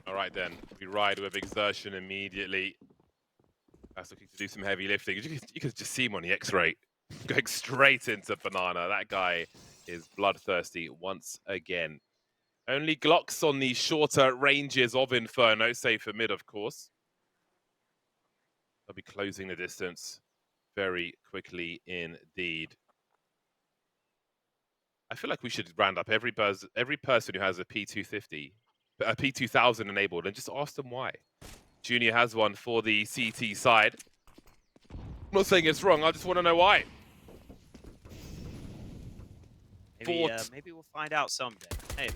All right then, we ride with exertion immediately. That's looking to do some heavy lifting. You can just see him on the X-ray, going straight into Banana. That guy is bloodthirsty once again. Only Glocks on the shorter ranges of Inferno, save for mid, of course. They'll be closing the distance very quickly indeed. I feel like we should round up every person who has a P250, a P2000 enabled, and just ask them why. Junior has one for the CT side. I'm not saying it's wrong, I just want to know why. Maybe we'll find out someday. Maybe.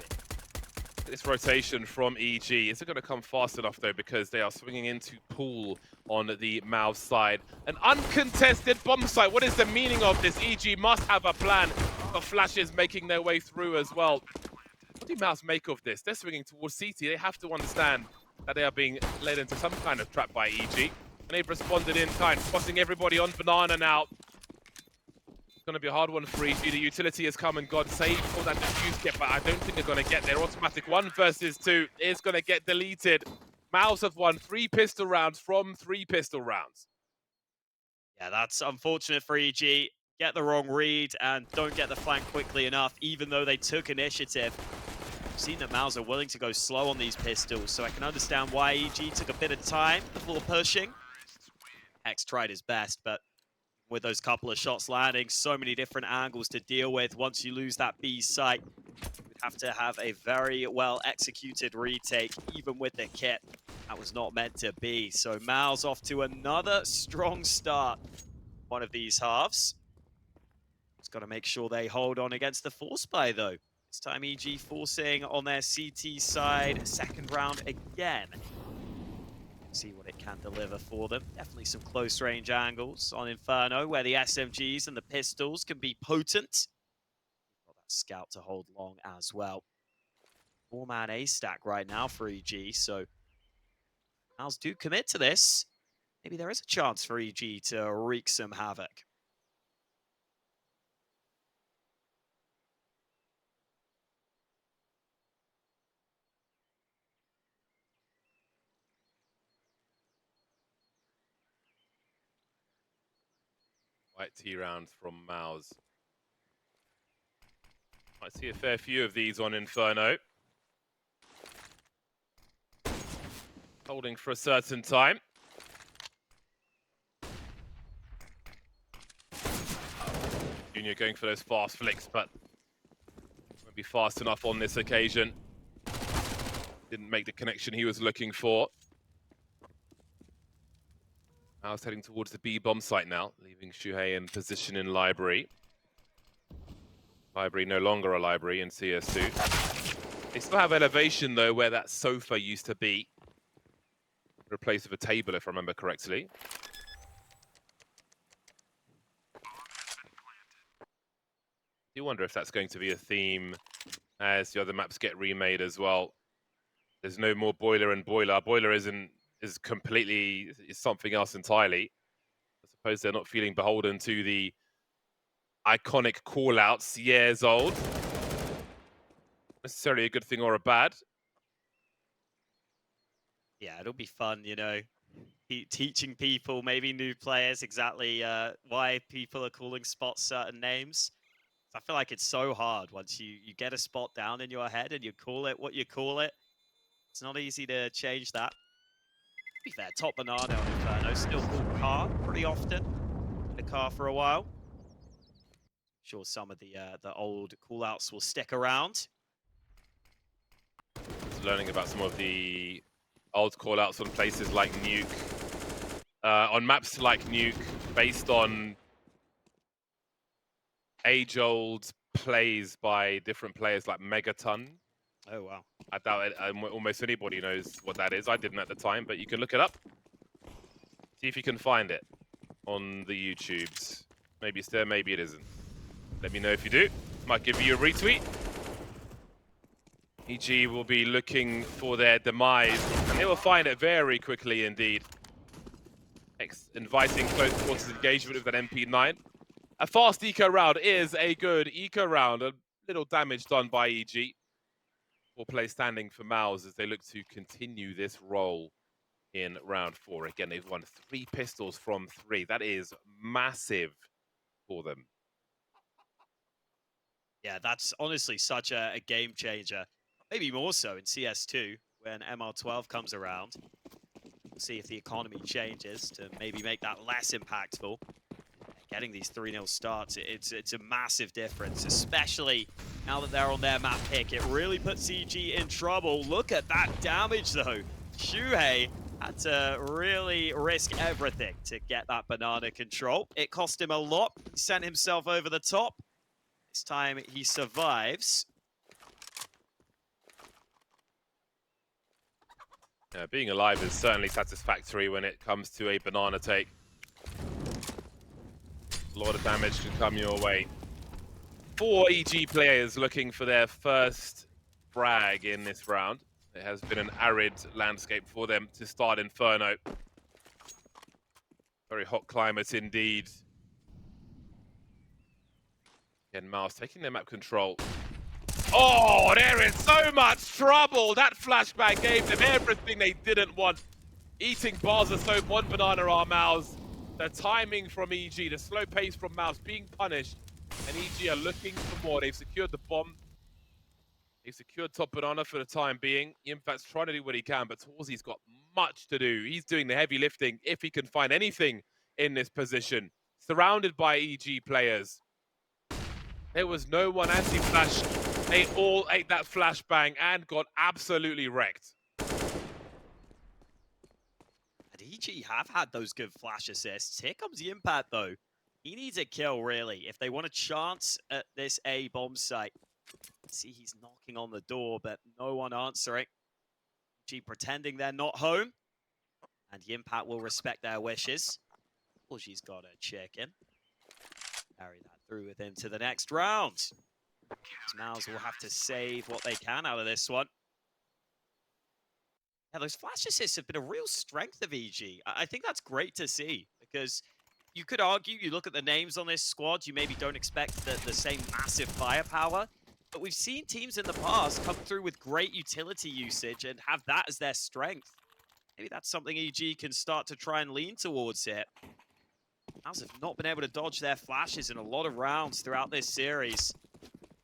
This rotation from EG isn't going to come fast enough, though, because they are swinging into pool on the MOUZ side. An uncontested bomb site. What is the meaning of this? EG must have a plan. The flashes making their way through as well. What do MOUZ make of this? They're swinging towards CT. They have to understand that they are being led into some kind of trap by EG. And they've responded in kind, spotting everybody on Banana now. It's going to be a hard one for EG. The utility has come and gone. Save for that diffuse get, but I don't think they're going to get their automatic 1 versus 2 is going to get deleted. MOUZ have won 3 pistol rounds from 3 pistol rounds. Yeah, that's unfortunate for EG. Get the wrong read and don't get the flank quickly enough, even though they took initiative. I've seen that MOUZ are willing to go slow on these pistols, so I can understand why EG took a bit of time before pushing. X tried his best, but with those couple of shots landing, so many different angles to deal with. Once you lose that B site, you'd have to have a very well executed retake, even with the kit. That was not meant to be. So MOUZ off to another strong start. One of these halves. Just got to make sure they hold on against the force play, though. This time EG forcing on their CT side. Second round again. See what it can deliver for them. Definitely some close range angles on Inferno where the SMGs and the pistols can be potent. Got that scout to hold long as well. 4-man A stack right now for EG, so MOUZ do commit to this. Maybe there is a chance for EG to wreak some havoc. White T rounds from MOUZ. Might see a fair few of these on Inferno. Holding for a certain time. Junior going for those fast flicks, but won't be fast enough on this occasion. Didn't make the connection he was looking for. MOUZ heading towards the B bomb site now, leaving Shuhei in position in library. Library no longer a library in CS2. They still have elevation though, where that sofa used to be. Replaced with a table, if I remember correctly. I do wonder if that's going to be a theme as the other maps get remade as well. There's no more Boiler and Boiler. Boiler is completely something else entirely. I suppose they're not feeling beholden to the iconic call-outs years old. Necessarily a good thing or a bad. Yeah, it'll be fun, you know, teaching people, maybe new players, exactly why people are calling spots certain names. I feel like it's so hard once you get a spot down in your head and you call it what you call it. It's not easy to change that. To be fair, top Banana on Inferno, still called car pretty often. The car for a while. Sure, some of the old call-outs will stick around. Just learning about some of the old call-outs on places like Nuke. On maps like Nuke, based on age-old plays by different players like Megaton. Oh, wow. I doubt it, almost anybody knows what that is. I didn't at the time, but you can look it up. See if you can find it on the YouTubes. Maybe it's there, maybe it isn't. Let me know if you do. Might give you a retweet. EG will be looking for their demise, and they will find it very quickly indeed. Inviting close quarters engagement with that MP9. A fast eco round is a good eco round. A little damage done by EG. Four play standing for MOUZ as they look to continue this role in round 4. Again, they've won 3 pistols from 3. That is massive for them. Yeah, that's honestly such a game changer. Maybe more so in CS2 when MR12 comes around. We'll see if the economy changes to maybe make that less impactful. Getting these 3-0 starts, it's a massive difference, especially now that they're on their map pick. It really puts CG in trouble. Look at that damage, though. Shuhei had to really risk everything to get that banana control. It cost him a lot. He sent himself over the top. This time he survives. Yeah, being alive is certainly satisfactory when it comes to a banana take. A lot of damage can come your way. 4 EG players looking for their first frag in this round. It has been an arid landscape for them to start Inferno. Very hot climate indeed. Again, MOUZ taking their map control. Oh, they're in so much trouble! That flashback gave them everything they didn't want. Eating bars of soap, 1 banana are MOUZ. The timing from EG, the slow pace from MOUZ being punished. And EG are looking for more. They've secured the bomb. They've secured top banana for the time being. Infact's trying to do what he can, but Torzi's got much to do. He's doing the heavy lifting if he can find anything in this position. Surrounded by EG players. There was no one anti-flash. They all ate that flashbang and got absolutely wrecked. And EG have had those good flash assists. Here comes the impact, though. He needs a kill, really, if they want a chance at this A bomb site. See, he's knocking on the door, but no one answering. EG pretending they're not home. And the impact will respect their wishes. Well, she's got a chicken. Carry that through with him to the next round. MOUZ will have to save what they can out of this one. Yeah, those flash assists have been a real strength of EG. I think that's great to see because you could argue, you look at the names on this squad, you maybe don't expect the same massive firepower, but we've seen teams in the past come through with great utility usage and have that as their strength. Maybe that's something EG can start to try and lean towards here. MOUZ have not been able to dodge their flashes in a lot of rounds throughout this series.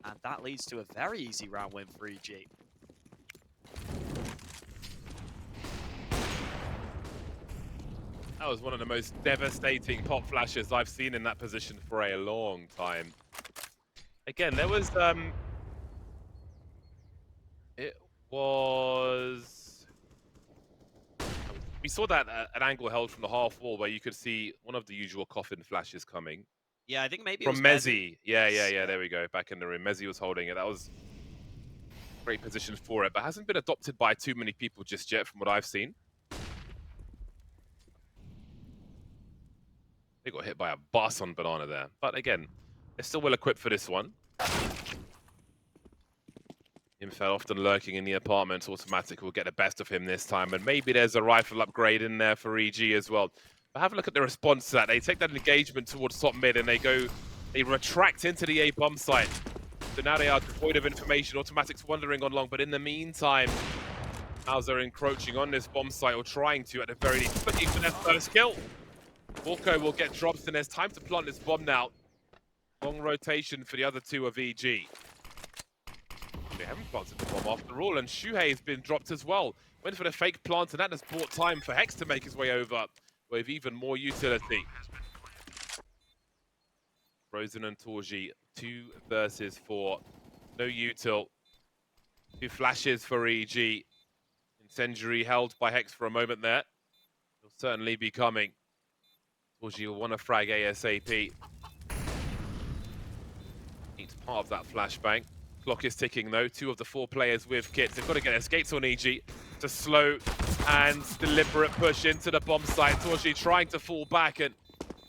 And that leads to a very easy round win for EG. That was one of the most devastating pop flashes I've seen in that position for a long time. Again, there was we saw that an angle held from the half wall where you could see one of the usual coffin flashes coming. Yeah, I think maybe from it was Mezzi. Yeah, there we go. Back in the room. Mezzi was holding it. That was a great position for it, but hasn't been adopted by too many people just yet from what I've seen. They got hit by a bus on banana there. But again, they're still well equipped for this one. Inferno often lurking in the apartment. Automatic will get the best of him this time. And maybe there's a rifle upgrade in there for EG as well. But have a look at the response to that. They take that engagement towards top mid and they retract into the A bomb site. So now they are devoid of information. Automatic's wandering on long. But in the meantime, MOUZ are encroaching on this bomb site, or trying to at the very least, looking for their first kill. Volko will get drops, and there's time to plant this bomb now. Long rotation for the other 2 of EG. They haven't planted the bomb after all, and Shuhei has been dropped as well. Went for the fake plant, and that has bought time for Hex to make his way over with even more utility. Rosen and Torji, 2 versus 4. No util. 2 flashes for EG. Incendiary held by Hex for a moment there. He'll certainly be coming. Torji will want to frag ASAP. Needs part of that flashbang. Clock is ticking though. 2 of the 4 players with kits. They've got to get their skates on EG. To slow and deliberate push into the bomb site. Torji trying to fall back, and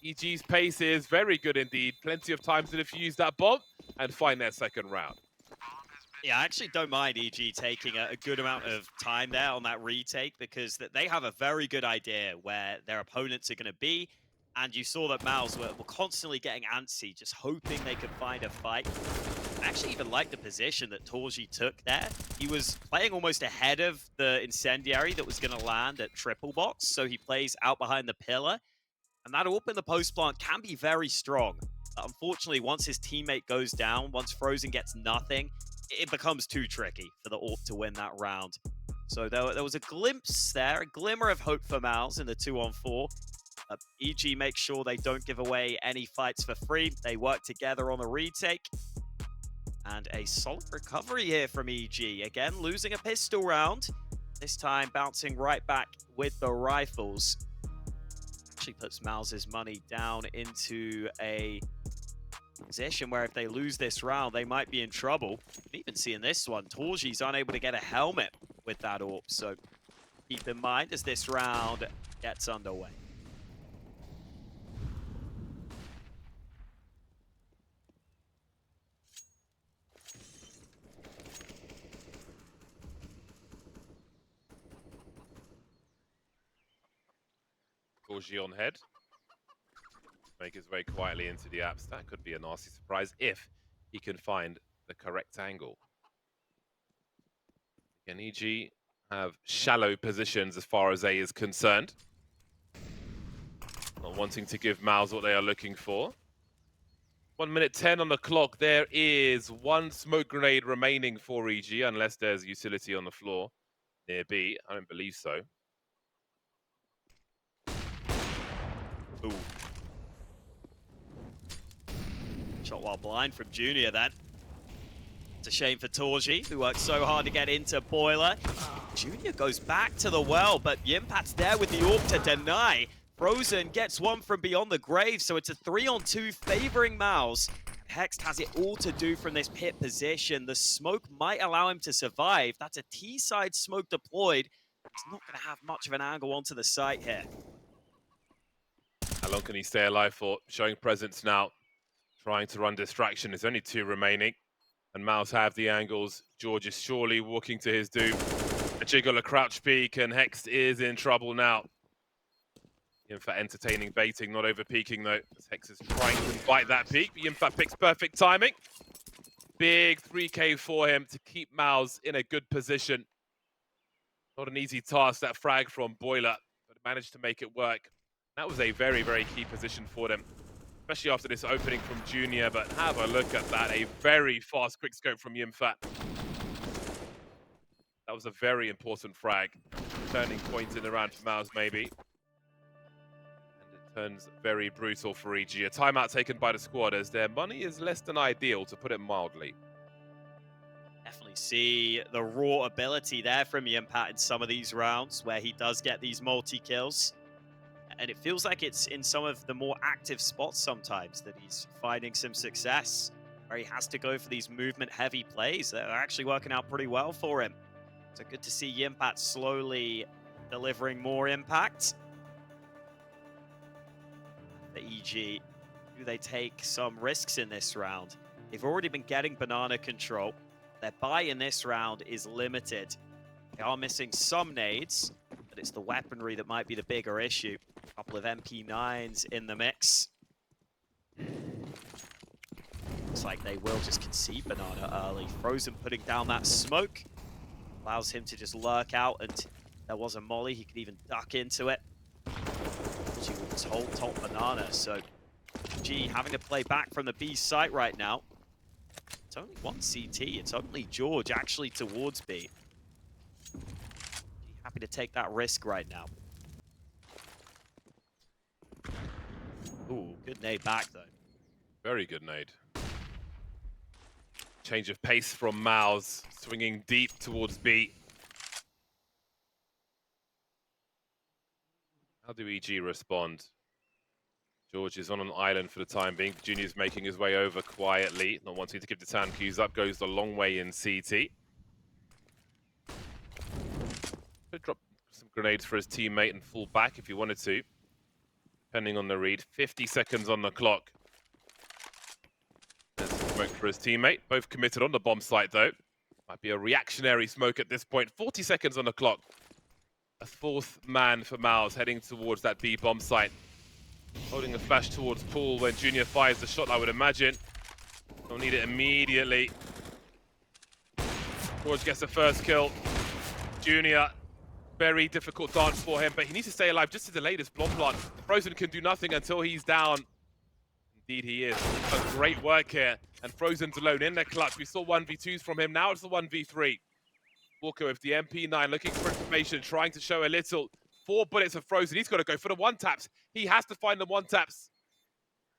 EG's pace is very good indeed. Plenty of time to defuse that bomb and find their second round. Yeah, I actually don't mind EG taking a good amount of time there on that retake because they have a very good idea where their opponents are going to be. And you saw that MOUZ were constantly getting antsy, just hoping they could find a fight. I actually even like the position that Torji took there. He was playing almost ahead of the incendiary that was going to land at triple box, so he plays out behind the pillar. And that AWP in the post plant can be very strong. But unfortunately, once his teammate goes down, once Frozen gets nothing, it becomes too tricky for the AWP to win that round. So there was a glimpse there, a glimmer of hope for MOUZ in the 2-on-4. EG makes sure they don't give away any fights for free. They work together on the retake. And a solid recovery here from EG. Again, losing a pistol round. This time bouncing right back with the rifles. Actually puts MOUZ's money down into a position where if they lose this round, they might be in trouble. Even seeing this one, Torji's unable to get a helmet with that AWP. So keep in mind as this round gets underway. Torji on head. Make his way quietly into the apps. That could be a nasty surprise if he can find the correct angle. Can EG have shallow positions as far as A is concerned? Not wanting to give MOUZ what they are looking for. 1 minute 10 on the clock. There is one smoke grenade remaining for EG, unless there's utility on the floor near B. I don't believe so. Ooh. Shot while blind from Junior then. It's a shame for Torji, who worked so hard to get into Boiler. Junior goes back to the well, but Yimpat's there with the AWP to deny. Frozen gets one from beyond the grave, so it's a 3-on-2 favoring MOUZ. Hext has it all to do from this pit position. The smoke might allow him to survive. That's a T-side smoke deployed. He's not going to have much of an angle onto the site here. How long can he stay alive for? Showing presence now. Trying to run distraction. There's only 2 remaining. And MOUZ have the angles. George is surely walking to his doom. A jiggle, a crouch peek, and Hext is in trouble now. Yimfa entertaining baiting, not over peeking though. As Hex is trying to bite that peek, but Yimfa picks perfect timing. Big 3K for him to keep MOUZ in a good position. Not an easy task, that frag from Boiler, but managed to make it work. That was a very, very key position for them, especially after this opening from Junior. But have a look at that, a very fast quick scope from Yimfa. That was a very important frag. Turning point in the round for MOUZ maybe. Turns very brutal for EG. A timeout taken by the squad as their money is less than ideal, to put it mildly. Definitely see the raw ability there from Yimpat in some of these rounds where he does get these multi-kills. And it feels like it's in some of the more active spots sometimes that he's finding some success, where he has to go for these movement-heavy plays that are actually working out pretty well for him. So good to see Yimpat slowly delivering more impact. The EG, do they take some risks in this round? They've already been getting banana control. Their buy in this round is limited. They are missing some nades, but it's the weaponry that might be the bigger issue. A couple of MP9s in the mix. Looks like they will just concede banana early. Frozen putting down that smoke. Allows him to just lurk out, and there was a molly. He could even duck into it. She was hold top banana, so G having to play back from the B site right now. It's only one CT, it's only George actually towards B. G happy to take that risk right now. Ooh, good nade back though. Very good nade. Change of pace from MOUZ, swinging deep towards B. How do EG respond? George is on an island for the time being. Junior's making his way over quietly, not wanting to give the town cues up. Goes the long way in CT. Could drop some grenades for his teammate and fall back if he wanted to, depending on the read. 50 seconds on the clock. There's some smoke for his teammate. Both committed on the bomb site though. Might be a reactionary smoke at this point. 40 seconds on the clock. A 4th man for MOUZ heading towards that B bomb site. Holding a flash towards Pool when Junior fires the shot, I would imagine. They'll need it immediately. George gets the first kill. Junior, very difficult dance for him, but he needs to stay alive just to delay this bomb plant. Frozen can do nothing until he's down. Indeed he is. Does great work here. And Frozen's alone in the clutch. We saw 1v2s from him. Now it's the 1v3. Walker with the MP9 looking for information, trying to show a little. 4 bullets of Frozen. He's got to go for the one-taps. He has to find the one-taps.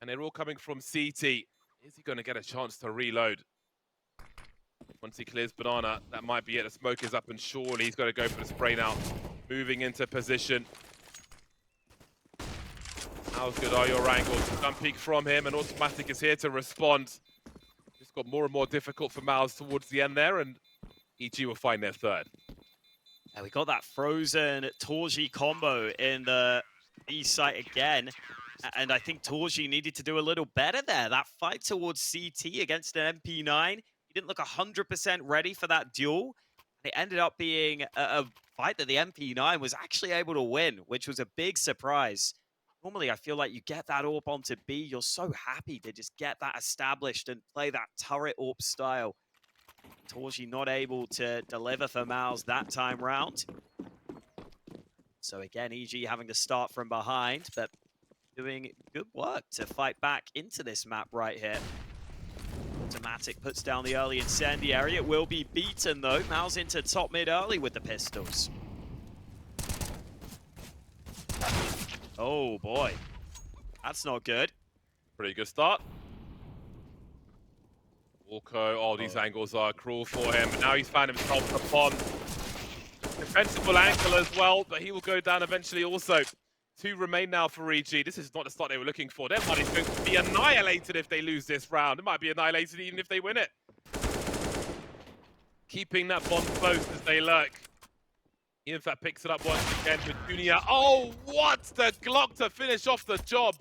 And they're all coming from CT. Is he going to get a chance to reload? Once he clears Banana, that might be it. The smoke is up, and surely he's got to go for the spray now. Moving into position. How good are your angles? Jump peek from him, and Automatic is here to respond. It's got more and more difficult for MOUZ towards the end there, and EG will find their third. Yeah, we got that Frozen Torji combo in the B site again. And I think Torji needed to do a little better there. That fight towards CT against an MP9, he didn't look 100% ready for that duel. It ended up being a fight that the MP9 was actually able to win, which was a big surprise. Normally, I feel like you get that AWP onto B, you're so happy to just get that established and play that turret AWP style. Torji not able to deliver for MOUZ that time round. So again, EG having to start from behind, but doing good work to fight back into this map right here. Automatic puts down the early incendiary. It will be beaten though. MOUZ into top mid early with the pistols. Oh boy, that's not good. Pretty good start. Walko, oh, these angles are cruel for him. But now he's found himself upon defensible angle as well, but he will go down eventually also. 2 remain now for EG. This is not the start they were looking for. Their money's going to be annihilated if they lose this round. It might be annihilated even if they win it. Keeping that bomb close as they lurk. In fact, picks it up once again with Junior. Oh, what? The Glock to finish off the job.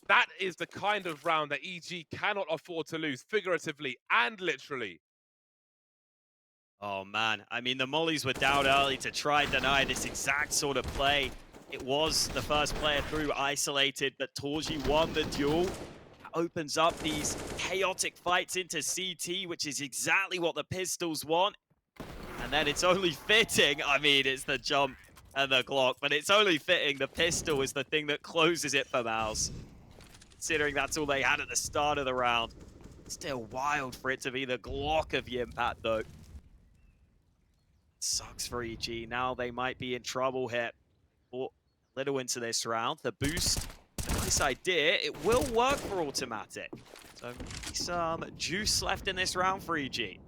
That is the kind of round that EG cannot afford to lose, figuratively and literally. Oh man, I mean, the mollies were down early to try and deny this exact sort of play. It was the first player through isolated, but Torji won the duel. That opens up these chaotic fights into CT, which is exactly what the pistols want. And then it's only fitting, I mean, it's the jump and the Glock, but it's only fitting the pistol is the thing that closes it for MOUZ. Considering that's all they had at the start of the round. Still wild for it to be the Glock of the impact, though. Sucks for EG. Now they might be in trouble here. Bought a little into this round. The boost, a nice idea. It will work for Automatic. So some juice left in this round for EG.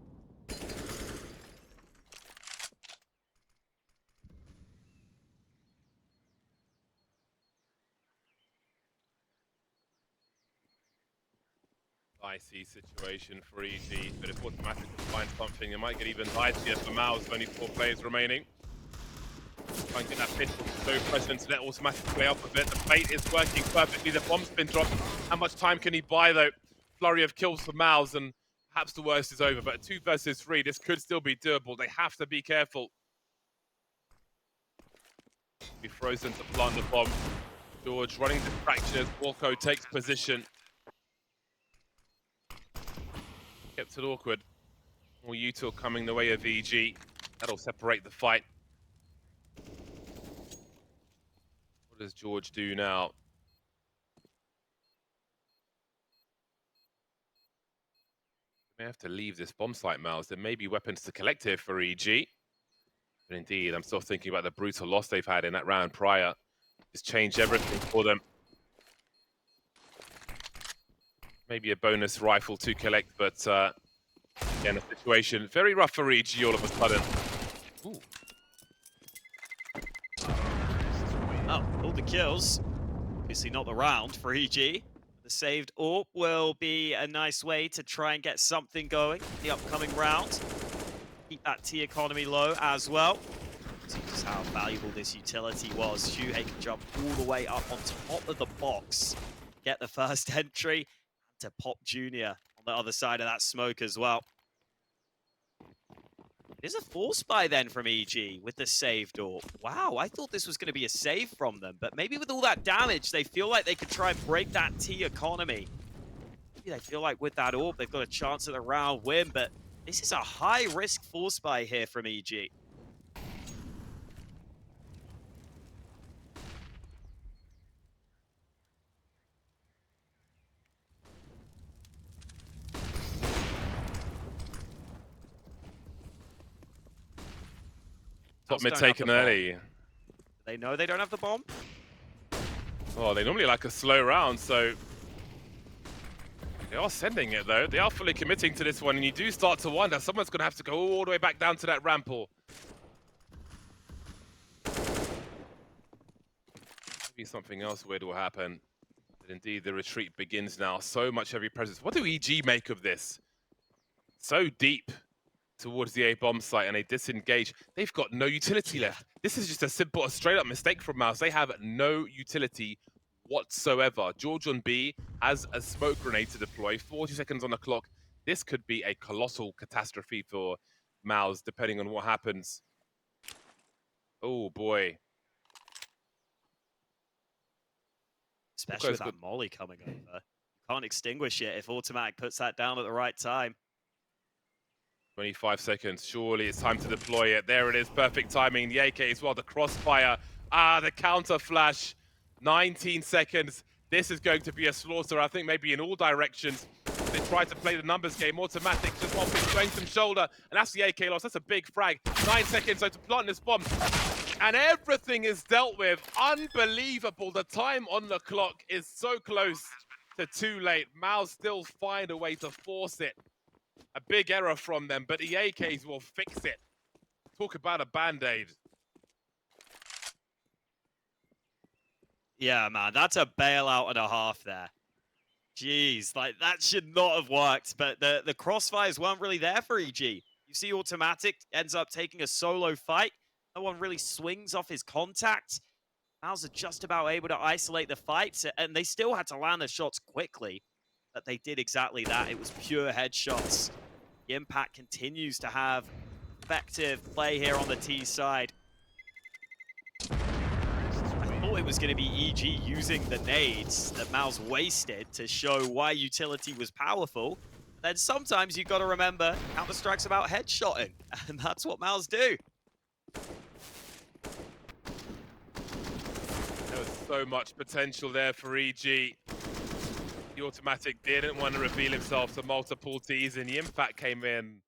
Icy situation for EG, but if Automatic can find something, it might get even dicier for MOUZ. Only 4 players remaining. Try and get that pistol so present to let Automatic play off a bit. The bait is working perfectly. The bomb's been dropped. How much time can he buy, though? Flurry of kills for MOUZ, and perhaps the worst is over. But 2 versus 3, this could still be doable. They have to be careful. Be Frozen to plant the bomb. George running distractions. Walko takes position. Kept it awkward. More util coming the way of EG. That'll separate the fight. What does George do now? They may have to leave this bomb site, MOUZ. There may be weapons to collect here for EG. But indeed, I'm still thinking about the brutal loss they've had in that round prior. It's changed everything for them. Maybe a bonus rifle to collect, but again, a situation very rough for EG all of a sudden. Ooh. Oh, all the kills. Obviously not the round for EG. The saved AWP will be a nice way to try and get something going in the upcoming round. Keep that T economy low as well. See just how valuable this utility was. Shuhei can jump all the way up on top of the box, get the first entry, to pop Junior on the other side of that smoke as well. It is a force buy then from EG with the saved AWP. Wow, I thought this was going to be a save from them, but maybe with all that damage, they feel like they could try and break that T economy. Maybe they feel like with that AWP, they've got a chance at the round win, but this is a high-risk force buy here from EG. Top MOUZ mid don't have taken the bomb. early. They know they don't have the bomb? Oh, they normally like a slow round, so they are sending it though. They are fully committing to this one, and you do start to wonder someone's going to have to go all the way back down to that ramp, or maybe something else weird will happen. But indeed, the retreat begins now. So much heavy presence. What do EG make of this? So deep towards the A bomb site, and they disengage. They've got no utility left. This is just a simple, a straight up mistake from MOUZ. They have no utility whatsoever. George on B has a smoke grenade to deploy. 40 seconds on the clock. This could be a colossal catastrophe for MOUZ, depending on what happens. Oh boy. Especially with that molly coming over. You can't extinguish it if Automatic puts that down at the right time. 25 seconds. Surely it's time to deploy it. There it is. Perfect timing. The AK as well. The crossfire. Ah, the counter flash. 19 seconds. This is going to be a slaughter. I think maybe in all directions. They try to play the numbers game. Automatic just one big going some shoulder. And that's the AK loss. That's a big frag. 9 seconds so to plant this bomb. And everything is dealt with. Unbelievable. The time on the clock is so close to too late. MOUZ still find a way to force it. A big error from them, but the AKs will fix it. Talk about a band-aid. Yeah, man, that's a bailout and a half there. Jeez, like that should not have worked, but the crossfires weren't really there for EG. You see Automatic ends up taking a solo fight. No one really swings off his contact. MOUZ are just about able to isolate the fights, and they still had to land the shots quickly. But they did exactly that. It was pure headshots. The Impact continues to have effective play here on the T side. I thought it was going to be EG using the nades that MOUZ wasted to show why utility was powerful. Then sometimes you've got to remember Counter-Strike's about headshotting, and that's what MOUZ do. There was so much potential there for EG. The Automatic didn't want to reveal himself to multiple Ts, and the Impact came in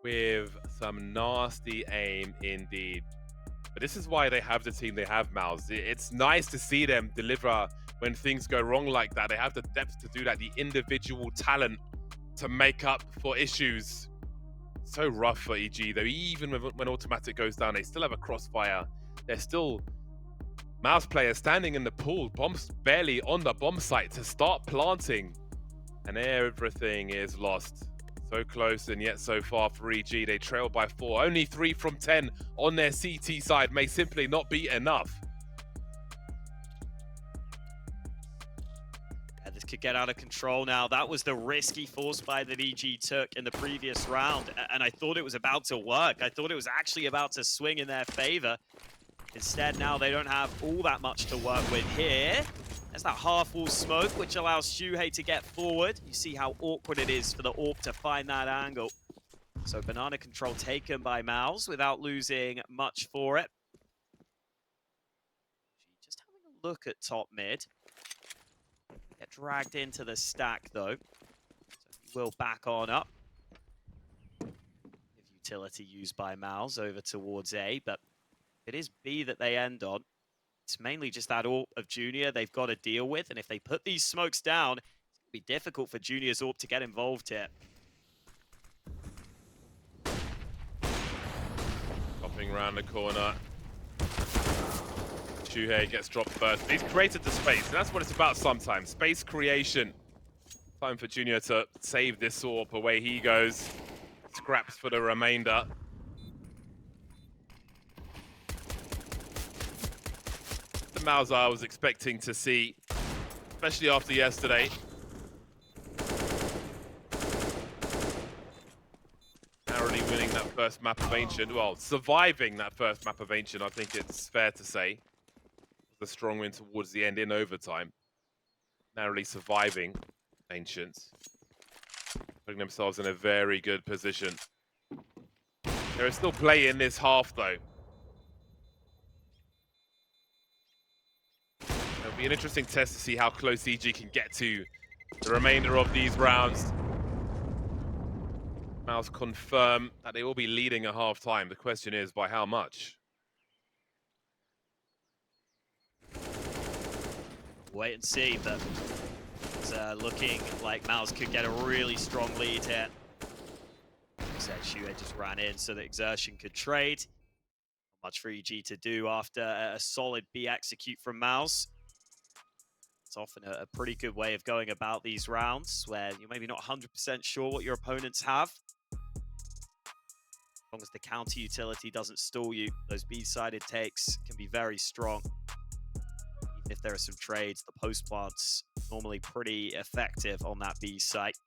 with some nasty aim indeed. But this is why they have the team they have, MOUZ. It's nice to see them deliver when things go wrong like that. They have the depth to do that, the individual talent to make up for issues. So rough for EG, though. Even when Automatic goes down, they still have a crossfire. They're still MOUZ players standing in the pool, bombs barely on the bomb site to start planting. And everything is lost. So close and yet so far for EG. They trail by 4. Only 3 from 10 on their CT side may simply not be enough. Yeah, this could get out of control now. That was the risky force buy that EG took in the previous round. And I thought it was about to work. I thought it was actually about to swing in their favor. Instead, now they don't have all that much to work with here. There's that half-wall smoke, which allows Shuhei to get forward. You see how awkward it is for the AWP to find that angle. So banana control taken by MOUZ without losing much for it. Just having a look at top mid. Get dragged into the stack, though. So he will back on up. Utility used by MOUZ over towards A, but it is B that they end on. It's mainly just that AWP of Junior they've got to deal with, and if they put these smokes down, it's going to be difficult for Junior's AWP to get involved here. Popping around the corner. Shuhei gets dropped first. He's created the space, and that's what it's about sometimes. Space creation. Time for Junior to save this AWP. Away he goes. Scraps for the remainder. The MOUZ I was expecting to see, especially after yesterday. Narrowly winning that first map of Ancient. Well, surviving that first map of Ancient, I think it's fair to say. The strong win towards the end in overtime. Narrowly surviving. Ancients putting themselves in a very good position. There is still play in this half, though. It'll be an interesting test to see how close EG can get to the remainder of these rounds. MOUZ confirm that they will be leading at half-time. The question is, by how much? Wait and see, but it's looking like MOUZ could get a really strong lead here. Shue just ran in so that Exertion could trade. Not much for EG to do after a solid B execute from MOUZ. It's often a pretty good way of going about these rounds where you're maybe not 100% sure what your opponents have. As long as the counter utility doesn't stall you, those B-sided takes can be very strong. Even if there are some trades, the post plant's normally pretty effective on that B site.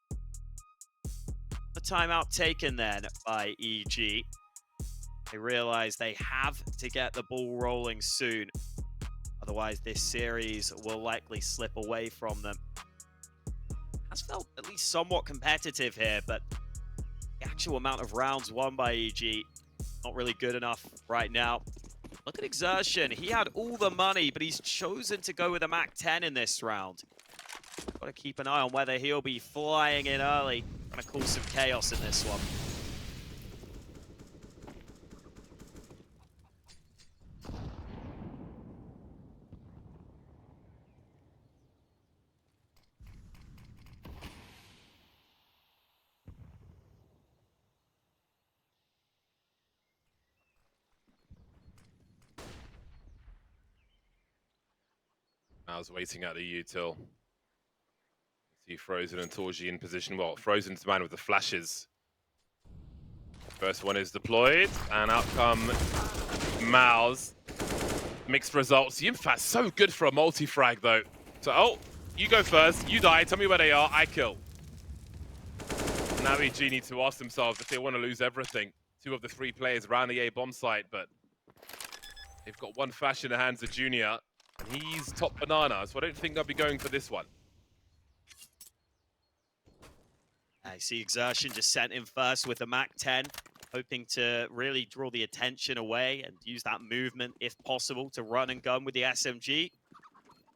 The timeout taken then by EG. They realize they have to get the ball rolling soon. Otherwise, this series will likely slip away from them. Has felt at least somewhat competitive here, but the actual amount of rounds won by EG, not really good enough right now. Look at Exertion. He had all the money, but he's chosen to go with a MAC-10 in this round. Got to keep an eye on whether he'll be flying in early. Gonna cause some chaos in this one. MOUZ waiting at the util. See Frozen and Torji in position. Well, Frozen's the man with the flashes. First one is deployed, and out come MOUZ. Mixed results. Yimfat's so good for a multi-frag, though. So, oh, you go first. You die. Tell me where they are. I kill. Now EG need to ask themselves if they want to lose everything. 2 of the 3 players around the A bomb site, but they've got one flash in the hands of Junior, and he's top banana, so I don't think they'll be going for this one. I see Exertion just sent in first with the MAC-10, hoping to really draw the attention away and use that movement, if possible, to run and gun with the SMG.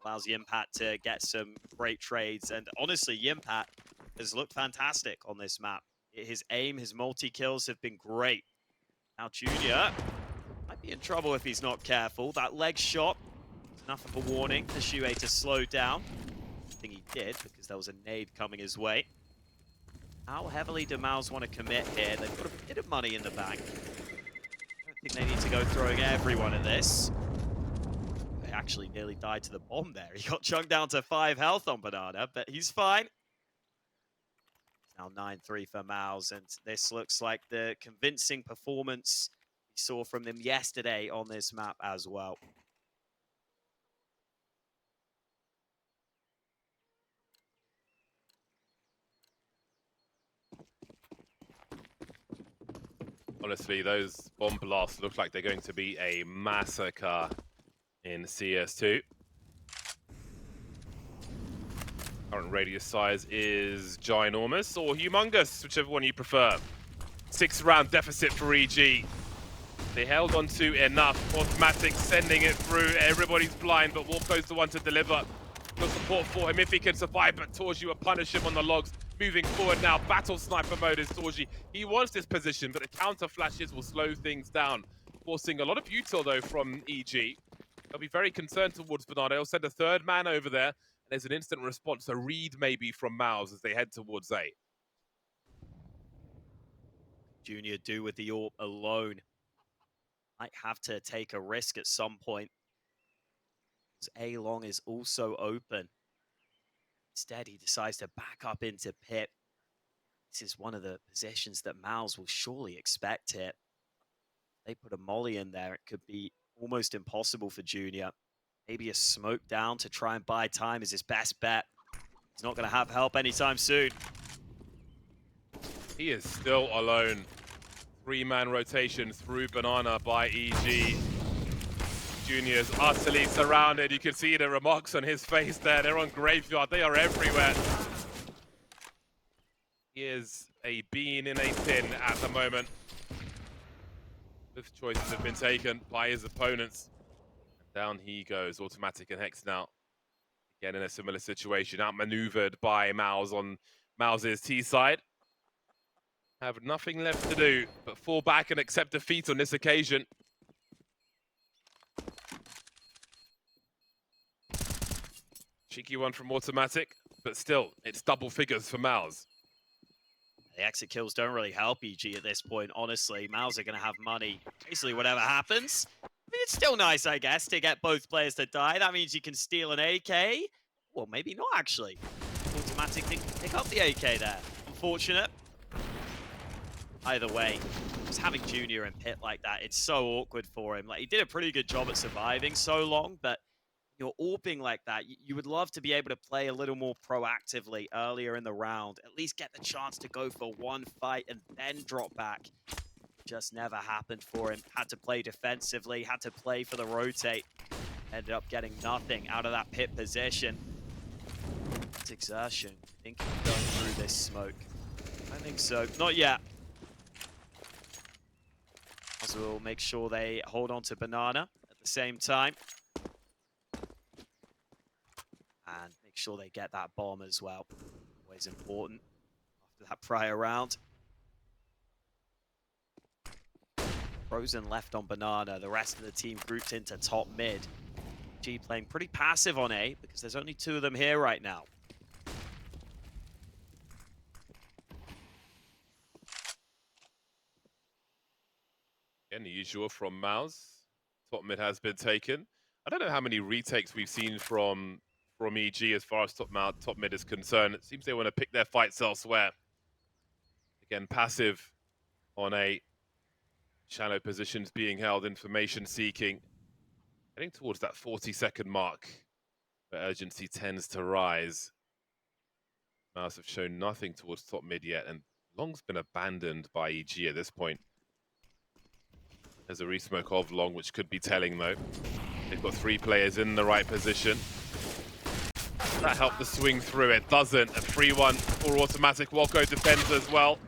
Allows Yimpat to get some great trades, and honestly, Yimpat has looked fantastic on this map. His aim, his multi-kills have been great. Now Junior might be in trouble if he's not careful. That leg shot is enough of a warning for Shue to slow down. I think he did, because there was a nade coming his way. How heavily do MOUZ want to commit here? They've got a bit of money in the bank. I don't think they need to go throwing everyone at this. They actually nearly died to the bomb there. He got chunked down to 5 health on Banana, but he's fine. Now 9-3 for MOUZ, and this looks like the convincing performance we saw from them yesterday on this map as well. Honestly, those bomb blasts look like they're going to be a massacre in CS2. Current radius size is ginormous or humongous, whichever one you prefer. 6-round deficit for EG. They held on to enough. Automatic sending it through. Everybody's blind, but Walko's the one to deliver. No support for him if he can survive, but Torji will punish him on the logs. Moving forward now, battle sniper mode is Torji. He wants this position, but the counter flashes will slow things down. Forcing a lot of util, though, from EG. They'll be very concerned towards Banana. They'll send a 3rd man over there. There's an instant response, a read maybe from MOUZ as they head towards A. Junior do with the AWP alone. Might have to take a risk at some point. A long is also open. Instead, he decides to back up into pit. This is one of the positions that MOUZ will surely expect here. They put a molly in there. It could be almost impossible for Junior. Maybe a smoke down to try and buy time is his best bet. He's not going to have help anytime soon. He is still alone. 3-man rotation through Banana by EG. Junior's utterly surrounded. You can see the remarks on his face there. They're on Graveyard. They are everywhere. is a bean in a tin at the moment. Both choices have been taken by his opponents. And down he goes, Automatic and Hex now. Again in a similar situation, outmaneuvered by MOUZ on MOUZ's T side. Have nothing left to do but fall back and accept defeat on this occasion. Cheeky one from Automatic, but still, it's double figures for MOUZ. The exit kills don't really help EG at this point, honestly. MOUZ are going to have money, basically whatever happens. I mean, it's still nice, I guess, to get both players to die. That means you can steal an AK. Well, maybe not, actually. Automatic can pick up the AK there. Unfortunate. Either way, just having Junior and Pit like that, it's so awkward for him. Like, he did a pretty good job at surviving so long, but you're AWPing like that, you would love to be able to play a little more proactively earlier in the round. At least get the chance to go for one fight and then drop back. Just never happened for him. Had to play defensively, had to play for the rotate. Ended up getting nothing out of that Pit position. That's exertion. I think he's going through this smoke. I think so. Not yet. Also, we'll make sure they hold on to Banana at the same time. And make sure they get that bomb as well. Always important after that prior round. Frozen left on Banana. The rest of the team grouped into top mid. G playing pretty passive on A because there's only two of them here right now. Again, the usual from MOUZ. Top mid has been taken. I don't know how many retakes we've seen from EG as far as top mid is concerned. It seems they want to pick their fights elsewhere. Again, passive on A. Shallow positions being held, information seeking. Getting towards that 40-second mark, where urgency tends to rise. MOUZ have shown nothing towards top mid yet, and Long's been abandoned by EG at this point. There's a resmoke of Long, which could be telling though. They've got three players in the right position. That helped the swing through. It doesn't. A 3-1 for Automatic. Walko defends as well.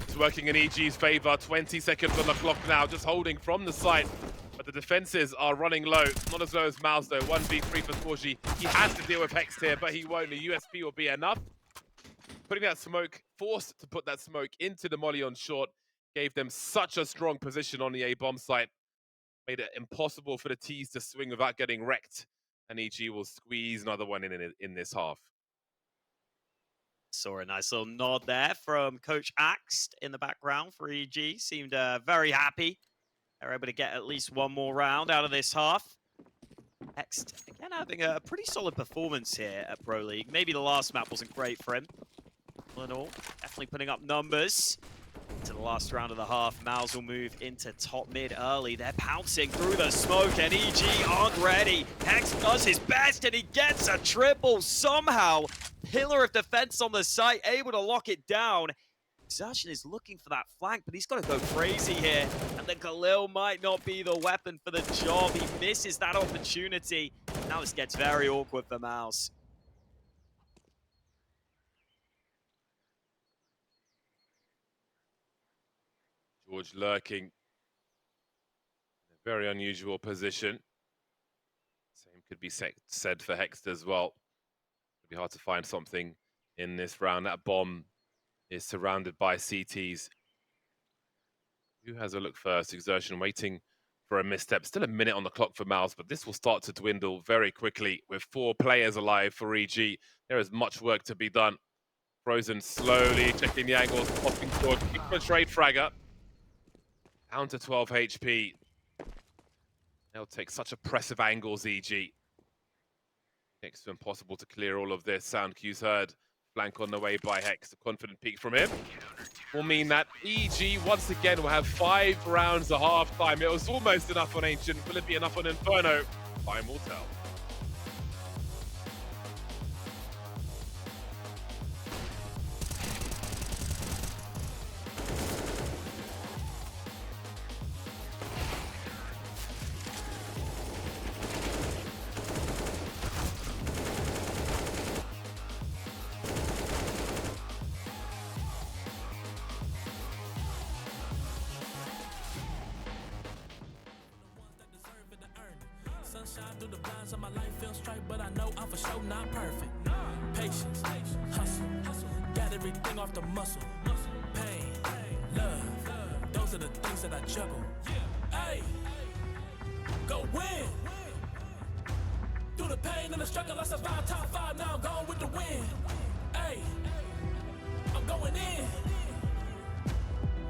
It's working in EG's favor. 20 seconds on the clock now, just holding from the site. But the defenses are running low. Not as low as MOUZ though. 1v3 for Scorgy. He has to deal with Hex here, but he won't. The USP will be enough. Putting that smoke, forced to put that smoke into the molly on short, gave them such a strong position on the A bomb site. Made it impossible for the T's to swing without getting wrecked. And EG will squeeze another one in this half. Saw a nice little nod there from Coach Axt in the background for EG. Seemed very happy. They're able to get at least one more round out of this half. Axt, again, having a pretty solid performance here at Pro League. Maybe the last map wasn't great for him. All in all, definitely putting up numbers. To the last round of the half, MOUZ will move into top mid early. They're pouncing through the smoke and EG aren't ready. Hex does his best and he gets a triple somehow. Pillar of defense on the site, able to lock it down. Exertion is looking for that flank, but he's got to go crazy here. And the Galil might not be the weapon for the job. He misses that opportunity. Now this gets very awkward for MOUZ. George lurking in a very unusual position. Same could be said for Hex as well. It'd be hard to find something in this round. That bomb is surrounded by CTs. Who has a look first? Exertion waiting for a misstep. Still a minute on the clock for MOUZ, but this will start to dwindle very quickly with 4 players alive for EG. There is much work to be done. Frozen slowly checking the angles, popping forward, looking for a trade fragger. Down to 12 HP. They'll take such oppressive angles, EG. Next to impossible to clear all of this. Sound cues heard. Flank on the way by Hex. A confident peek from him will mean that EG once again will have 5 rounds at halftime. It was almost enough on Ancient. Will it be enough on Inferno? Time will tell. shine through the blinds of my life feels straight, but I know I'm for sure not perfect. Patience, hustle, got everything off the muscle. Pain, love, those are the things that I juggle. Hey, go win. Through the pain and the struggle, I survived top 5, now I'm going with the win. Hey, I'm going in.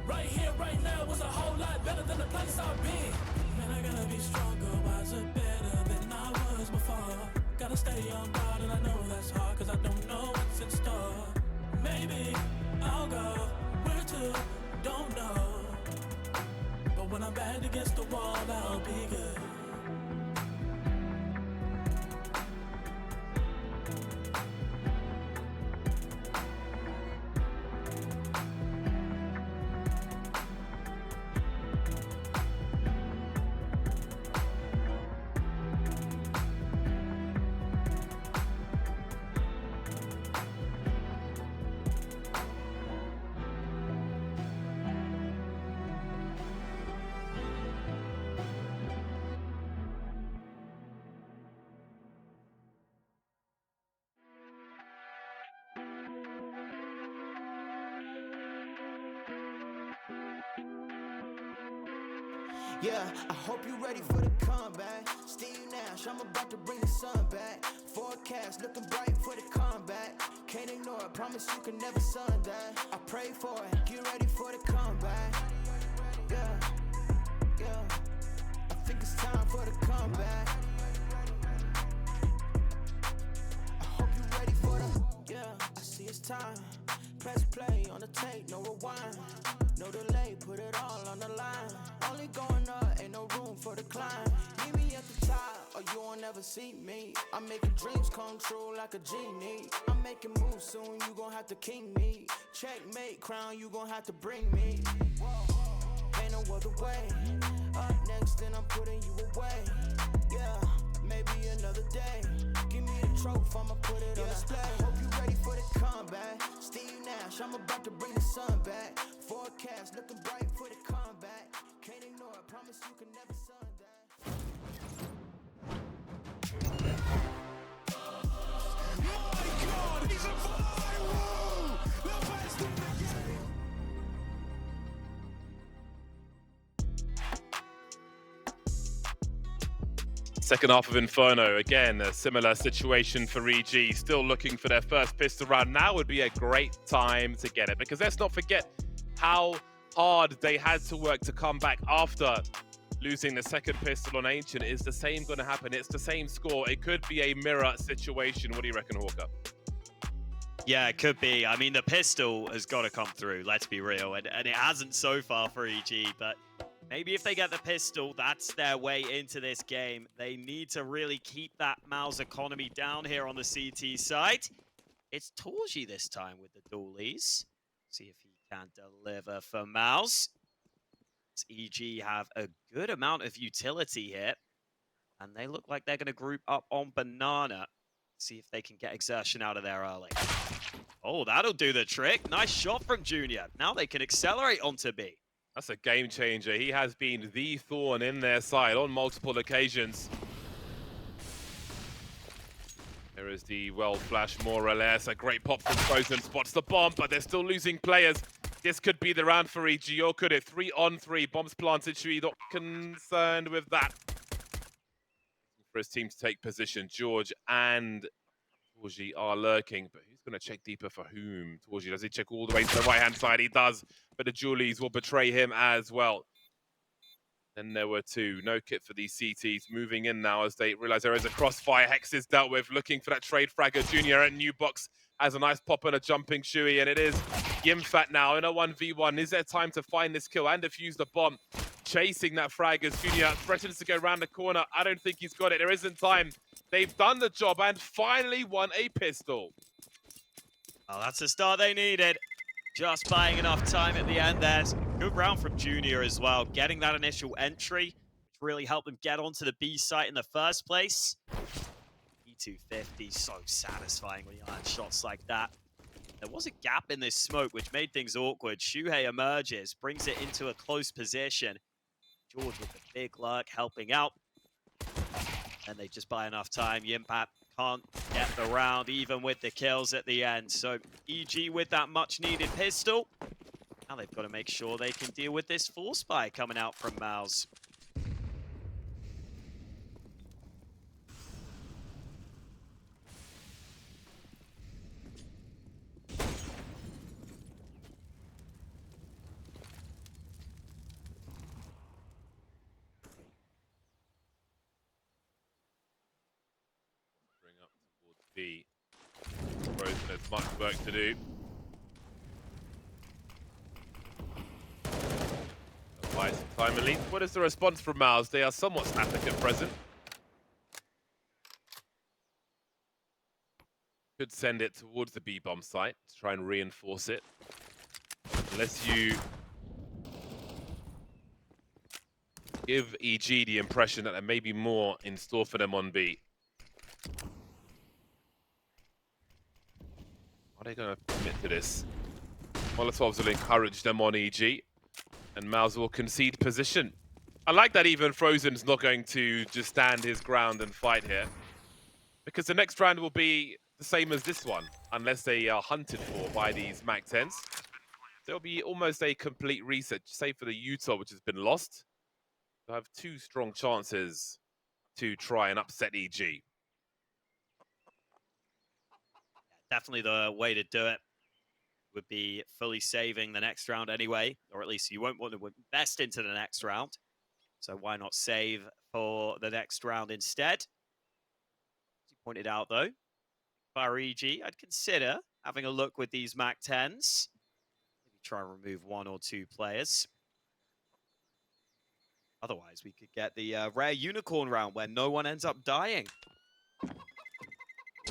Right here, right now was a whole lot better than the place I've been. Man, I gotta be stronger, wiser, better than I was before. Gotta stay on guard, and I know that's hard, cause I don't know what's in store. Maybe I'll go where to, don't know. But when I'm back against the wall, I'll be good. Yeah, I hope you're ready for the comeback. Steve Nash, I'm about to bring the sun back. Forecast looking bright for the comeback. Can't ignore it, promise you can never sun that. I pray for it, get ready for the comeback. Yeah, I think it's time for the comeback. I hope you're ready for the, I see it's time. Press play on the tape, no rewind. No delay, put it all on the line. Only going up, ain't no room for the climb. Meet me at the top, or you won't ever see me. I'm making dreams come true like a genie. I'm making moves soon, you gon' have to king me. Checkmate, crown, you gon' have to bring me. Ain't no other way. Up next, then I'm putting you away. Yeah, maybe another day. Give me the trophy, I'ma put it on display. Hope you ready for the comeback. Steve Nash, I'm about to bring the sun back. Forecast looking bright for the comeback. Can't ignore it, promise you can never sun that. My God, he's a viral! The best in the game! Second half of Inferno, again, a similar situation for EG, still looking for their first pistol round. Now would be a great time to get it, because let's not forget how hard they had to work to come back after losing the second pistol on Ancient. Is the same going to happen? It's the same score. It could be a mirror situation. What do you reckon, Hawker? Yeah, it could be. I mean, the pistol has got to come through, let's be real. And it hasn't so far for EG, but maybe if they get the pistol, that's their way into this game. They need to really keep that MOUZ economy down here on the CT side. It's Torji this time with the dualies. See if he can deliver for MOUZ. EG have a good amount of utility here. And they look like they're going to group up on Banana. See if they can get exertion out of there early. Oh, that'll do the trick. Nice shot from Junior. Now they can accelerate onto B. That's a game changer. He has been the thorn in their side on multiple occasions. There is the well flash, more or less. A great pop from Frozen. Spots the bomb, but they're still losing players. This could be the round for EG, or could it? 3-on-3. Bombs planted. Shui not concerned with that. For his team to take position. George and Torji are lurking, but who's going to check deeper for whom? Torji, does he check all the way to the right-hand side? He does, but the Julies will betray him as well. Then there were two. No kit for these CTs. Moving in now as they realize there is a crossfire. Hex is dealt with, looking for that trade fragger. Junior at New Box has a nice pop and a jumping Shui, and it is Yimfat now in a 1v1. Is there time to find this kill and defuse the bomb? Chasing that frag as Junior threatens to go around the corner. I don't think he's got it. There isn't time. They've done the job and finally won a pistol. Oh, that's the start they needed. Just buying enough time at the end there. Good round from Junior as well. Getting that initial entry, which really helped them get onto the B site in the first place. E250, so satisfying when you land shots like that. There was a gap in this smoke, which made things awkward. Shuhei emerges, brings it into a close position. George with the big lurk helping out. and they just buy enough time. Yimpat can't get the round, even with the kills at the end. So EG with that much-needed pistol. Now they've got to make sure they can deal with this force buy coming out from MOUZ. Bring up towards B. Frozen has much work to do. Buy some time elite. What is the response from MOUZ? They are somewhat static at present. Could send it towards the B bomb site to try and reinforce it. Unless you give EG the impression that there may be more in store for them on B. Are they going to commit to this? Molotovs will encourage them on EG, and MOUZ will concede position. I like that even Frozen's not going to just stand his ground and fight here, because the next round will be the same as this one, unless they are hunted for by these MAC-10s. There'll be almost a complete reset, save for the Utah, which has been lost. They'll have two strong chances to try and upset EG. Definitely the way to do it would be fully saving the next round anyway, or at least you won't want to invest into the next round. So why not save for the next round instead? As you pointed out though, for EG, I'd consider having a look with these MAC-10s. Maybe try and remove one or two players. Otherwise, we could get the rare unicorn round where no one ends up dying.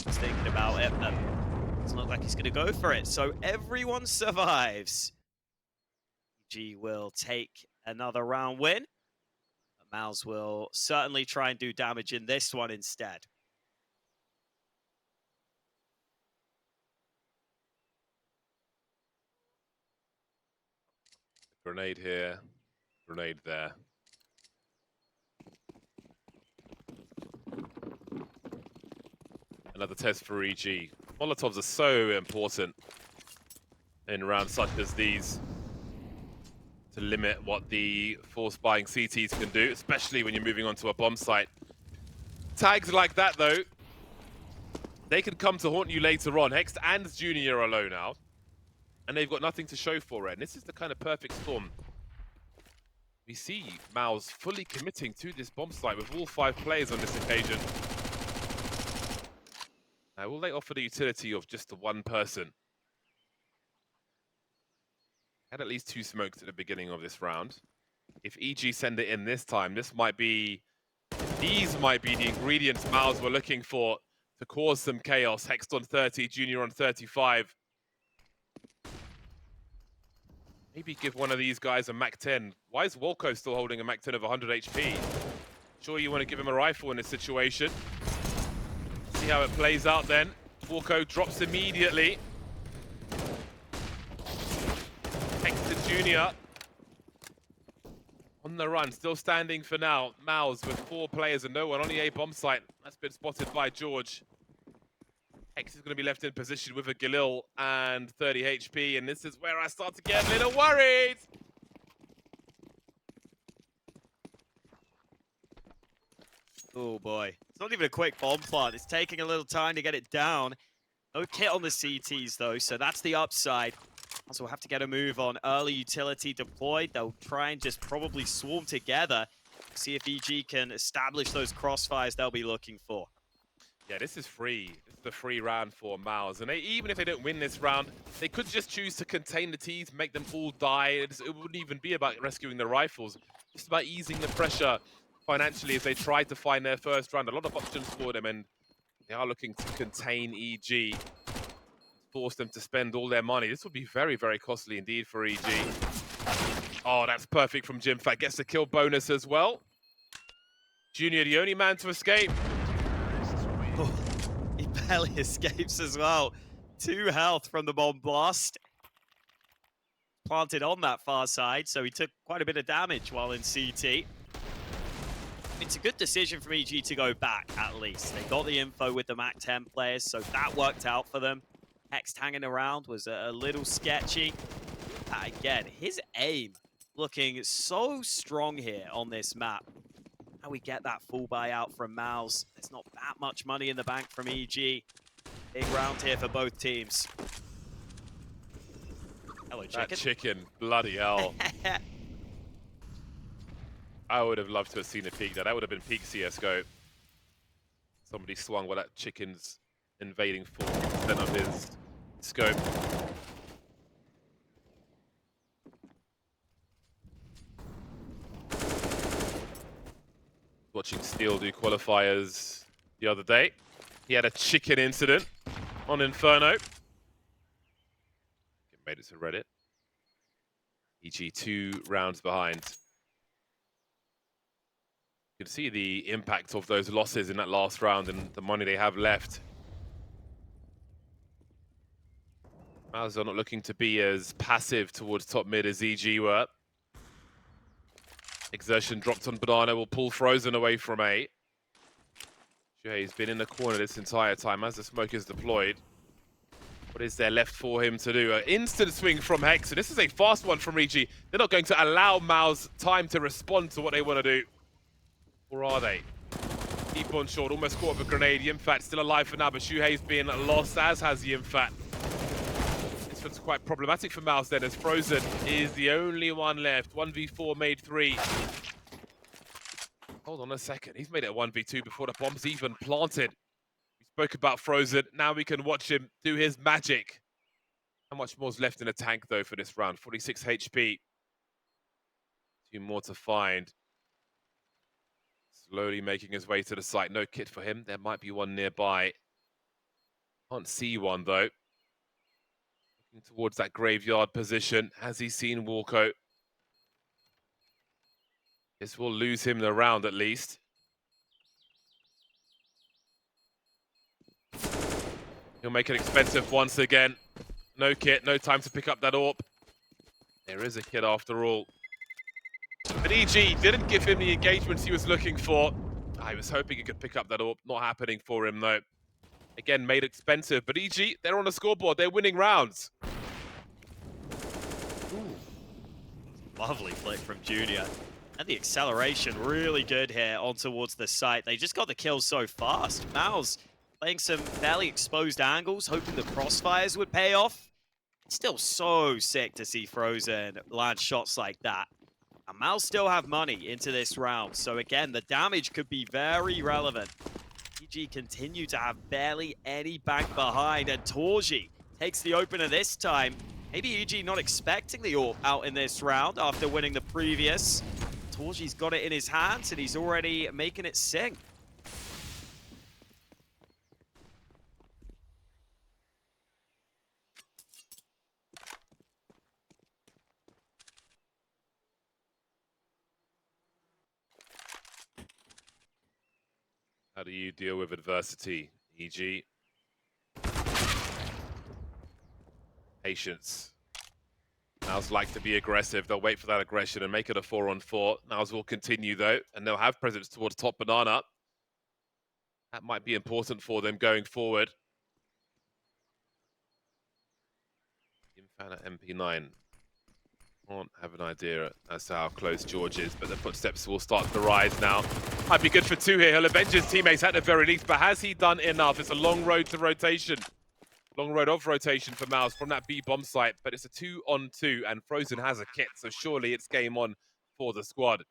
He's thinking about it, but doesn't look like he's going to go for it. So everyone survives. EG will take another round win. But MOUZ will certainly try and do damage in this one instead. Grenade here, grenade there. Another test for EG. Molotovs are so important in rounds such as these to limit what the force buying CTs can do, especially when you're moving onto a bomb site. Tags like that, though, they can come to haunt you later on. Hext and Junior are low now, and they've got nothing to show for it. And this is the kind of perfect storm. We see MOUZ fully committing to this bomb site with all 5 players on this occasion. Now, will they offer the utility of just the one person? Had at least 2 smokes at the beginning of this round. If EG send it in this time, these might be the ingredients MOUZ were looking for to cause some chaos. Hext on 30, Junior on 35. Maybe give one of these guys a MAC-10. Why is Wolko still holding a MAC-10 of 100 HP? Sure, you want to give him a rifle in this situation. See how it plays out then. Wolko drops immediately. Hext to Junior. On the run, still standing for now. MOUZ with 4 players and no one on the A bomb site. That's been spotted by George. Hext is going to be left in position with a Galil and 30 HP, and this is where I start to get a little worried. Oh boy. It's not even a quick bomb plant. It's taking a little time to get it down. No kit on the CTs though, so that's the upside. Also, we'll have to get a move on early utility deployed. They'll try and just probably swarm together. See if EG can establish those crossfires they'll be looking for. Yeah, this is free. This is the free round for MOUZ. And even if they don't win this round, they could just choose to contain the T's, make them all die. It wouldn't even be about rescuing the rifles. Just about easing the pressure financially as they try to find their first round. A lot of options for them, and they are looking to contain EG. Force them to spend all their money. This would be very, very costly indeed for EG. Oh, that's perfect from Jimfat. Gets the kill bonus as well. Junior, the only man to escape. Oh, he barely escapes as well. 2 health from the bomb blast. Planted on that far side, so he took quite a bit of damage while in CT. It's a good decision from EG to go back, at least. They got the info with the MAC 10 players, so that worked out for them. Hex hanging around was a little sketchy. Again, his aim looking so strong here on this map. How we get that full buyout from MOUZ. There's not that much money in the bank from EG. Big round here for both teams. Hello, chicken. That chicken, bloody hell. I would have loved to have seen a peek there. That would have been peak CSGO. Somebody swung while that chicken's invading 40% of his scope. Watching Steel do qualifiers the other day. He had a chicken incident on Inferno. It made it to Reddit. EG 2 rounds behind. You can see the impact of those losses in that last round and the money they have left. MOUZ are not looking to be as passive towards top mid as EG were. Exertion dropped on Banana, will pull Frozen away from A. Jay's been in the corner this entire time as the smoke is deployed. What is there left for him to do? An instant swing from Hex. So this is a fast one from EG. They're not going to allow MOUZ time to respond to what they want to do. Or are they? Deep on short, almost caught up a grenade. Yimfat still alive for now, but Shuhei's being lost, as has Yimfat. This one's quite problematic for MOUZ then, as Frozen is the only one left. 1v4 made 3. Hold on a second. He's made it a 1v2 before the bomb's even planted. We spoke about Frozen. Now we can watch him do his magic. How much more's left in the tank, though, for this round? 46 HP. 2 more to find. Slowly making his way to the site. No kit for him. There might be one nearby. Can't see one, though. Looking towards that graveyard position. Has he seen Walko? This will lose him the round, at least. He'll make it expensive once again. No kit. No time to pick up that AWP. There is a kit after all. But EG didn't give him the engagements he was looking for. I was hoping he could pick up that AWP. Not happening for him, though. Again, made expensive. But EG, they're on the scoreboard. They're winning rounds. Ooh. Lovely flick from Junior. And the acceleration really good here on towards the site. They just got the kills so fast. MOUZ playing some fairly exposed angles, hoping the crossfires would pay off. Still so sick to see Frozen land shots like that. And MOUZ still have money into this round. So again, the damage could be very relevant. EG continue to have barely any bank behind. And Torji takes the opener this time. Maybe EG not expecting the AWP out in this round after winning the previous. Torji's got it in his hands and he's already making it sing. How do you deal with adversity, EG? Patience. MOUZ like to be aggressive. They'll wait for that aggression and make it a 4-on-4. MOUZ will continue, though, and they'll have presence towards top Banana. That might be important for them going forward. Inferno MP9. Can't have an idea as to how close George is, but the footsteps will start to rise now. Might be good for 2 here. He'll avenge his teammates at the very least, but has he done enough? It's a long road to rotation. Long road of rotation for MOUZ from that B bomb site, but it's a 2-on-2, and Frozen has a kit, so surely it's game on for the squad.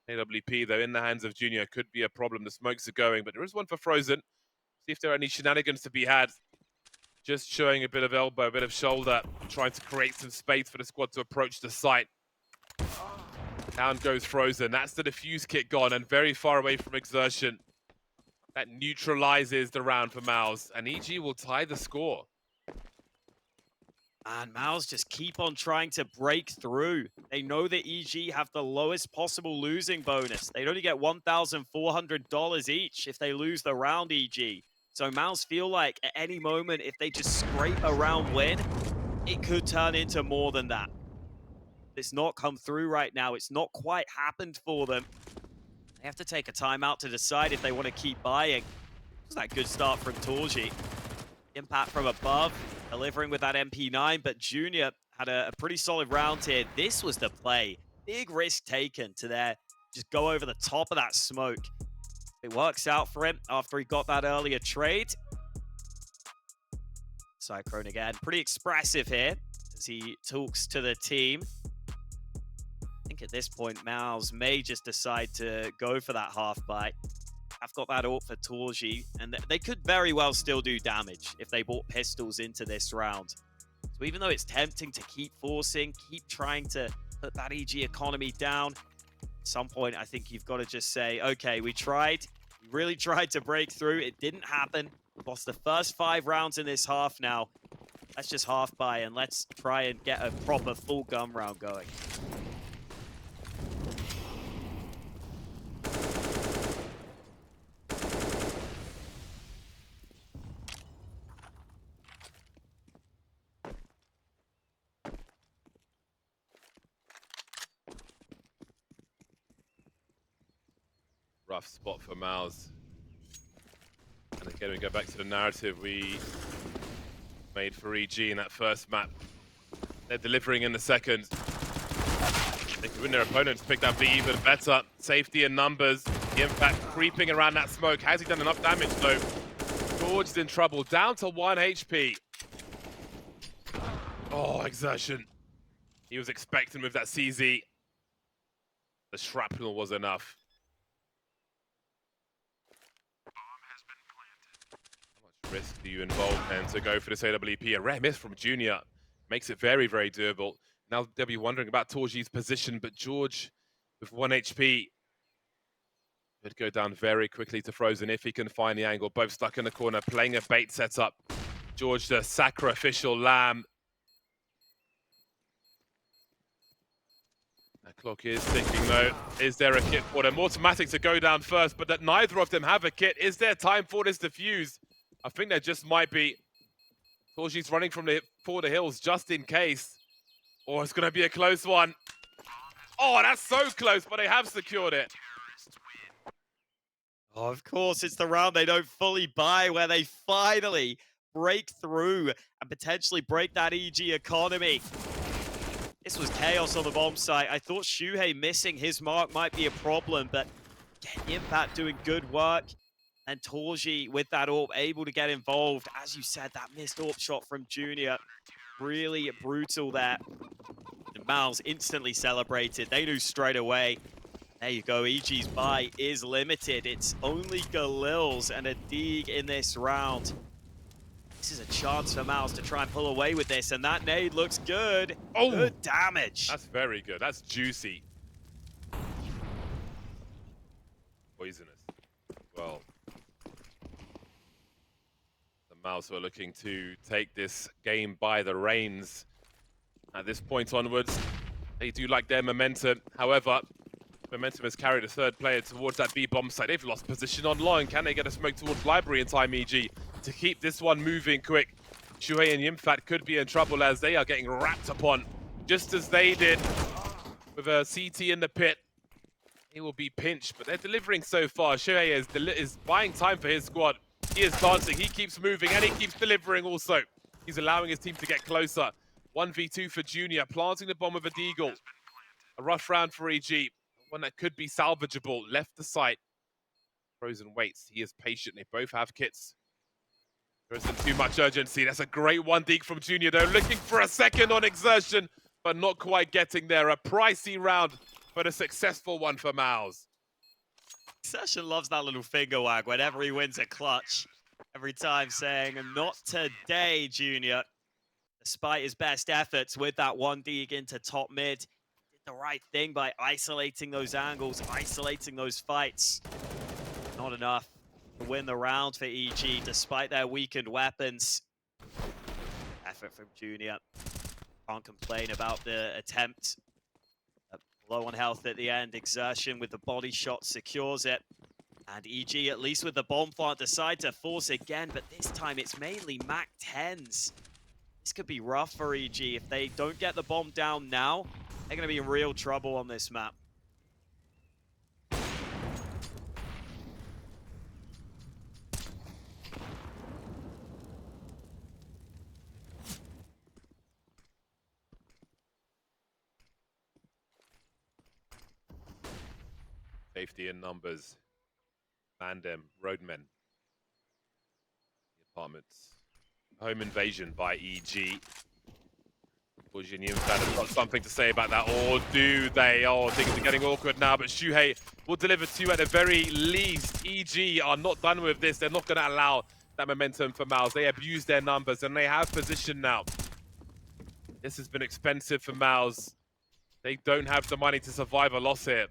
AWP, though, in the hands of Junior could be a problem. The smokes are going, but there is one for Frozen. See if there are any shenanigans to be had. Just showing a bit of elbow, a bit of shoulder, trying to create some space for the squad to approach the site. Down goes Frozen. That's the defuse kit gone and very far away from exertion. That neutralizes the round for MOUZ, and EG will tie the score. And MOUZ just keep on trying to break through. They know that EG have the lowest possible losing bonus. They'd only get $1,400 each if they lose the round, EG. So MOUZ feel like at any moment, if they just scrape a round win, it could turn into more than that. It's not come through right now. It's not quite happened for them. They have to take a timeout to decide if they want to keep buying. Was that good start from Torji? Impact from above, delivering with that MP9, but Junior had a pretty solid round here. This was the play. Big risk taken to there. Just go over the top of that smoke. It works out for him after he got that earlier trade. Cyclone again, pretty expressive here as he talks to the team. I think at this point, MOUZ may just decide to go for that half bite. I've got that AWP for Torji, and they could very well still do damage if they bought pistols into this round. So even though it's tempting to keep forcing, keep trying to put that EG economy down, at some point I think you've got to just say, okay, we tried. We really tried to break through. It didn't happen. We lost the first 5 rounds in this half now. Let's just half buy and let's try and get a proper full gun round going. Rough spot for MOUZ. And again, we go back to the narrative we made for EG in that first map. They're delivering in the second. They could win their opponents, pick that B even better. Safety in numbers. The impact creeping around that smoke. Has he done enough damage though? George's in trouble, down to 1 HP. Oh, exertion. He was expecting with that CZ. The shrapnel was enough. Risk do you involve then to go for this AWP? A rare miss from Junior makes it very, very doable. Now they'll be wondering about Torji's position, but George with 1 HP could go down very quickly to Frozen if he can find the angle. Both stuck in the corner, playing a bait setup. George, the sacrificial lamb. The clock is ticking though. Is there a kit for them? Automatic to go down first, but that neither of them have a kit. Is there time for this defuse? I think there just might be. Torji's running for the hills just in case. Or it's going to be a close one. Oh, that's so close, but they have secured it. Oh, of course, it's the round they don't fully buy where they finally break through and potentially break that EG economy. This was chaos on the bomb site. I thought Shuhei missing his mark might be a problem, but Impact doing good work. And Torji with that AWP able to get involved. As you said, that missed AWP shot from Junior. Really brutal there. And MOUZ instantly celebrated. They knew straight away. There you go, EG's buy is limited. It's only Galils and a Deeg in this round. This is a chance for MOUZ to try and pull away with this, and that nade looks good. Oh, good damage. That's very good. That's juicy. Poisonous. Well. MOUZ are looking to take this game by the reins. At this point onwards, they do like their momentum. However, momentum has carried a third player towards that B bomb site. They've lost position on long. Can they get a smoke towards Library in time, EG, to keep this one moving quick? Shuhei and Yimfat could be in trouble as they are getting wrapped upon, just as they did with a CT in the pit. He will be pinched, but they're delivering so far. Shuhei is buying time for his squad. He is dancing, he keeps moving, and he keeps delivering also. He's allowing his team to get closer. 1v2 for Junior, planting the bomb with a Deagle. A rough round for EG, one that could be salvageable. Left the site. Frozen waits, he is patient. They both have kits. There isn't too much urgency. That's a great one Deagle from Junior though. Looking for a second on exertion, but not quite getting there. A pricey round, but a successful one for MOUZ. Exertion loves that little finger wag whenever he wins a clutch. Every time saying, not today, Junior. Despite his best efforts with that 1 Deeg into top mid, did the right thing by isolating those angles, isolating those fights. Not enough to win the round for EG, despite their weakened weapons. Effort from Junior. Can't complain about the attempt. Low on health at the end. Exertion with the body shot secures it. And EG, at least with the bomb plant, decide to force again, but this time it's mainly MAC 10s. This could be rough for EG. If they don't get the bomb down now, they're going to be in real trouble on this map. Safety in numbers. Mandem, roadmen. The apartments. Home invasion by EG. Bujin Inferno have got something to say about that, or do they? Oh, things are getting awkward now, but Shuhei will deliver 2 at the very least. EG are not done with this. They're not going to allow that momentum for MOUZ. They abuse their numbers, and they have position now. This has been expensive for MOUZ. They don't have the money to survive a loss here.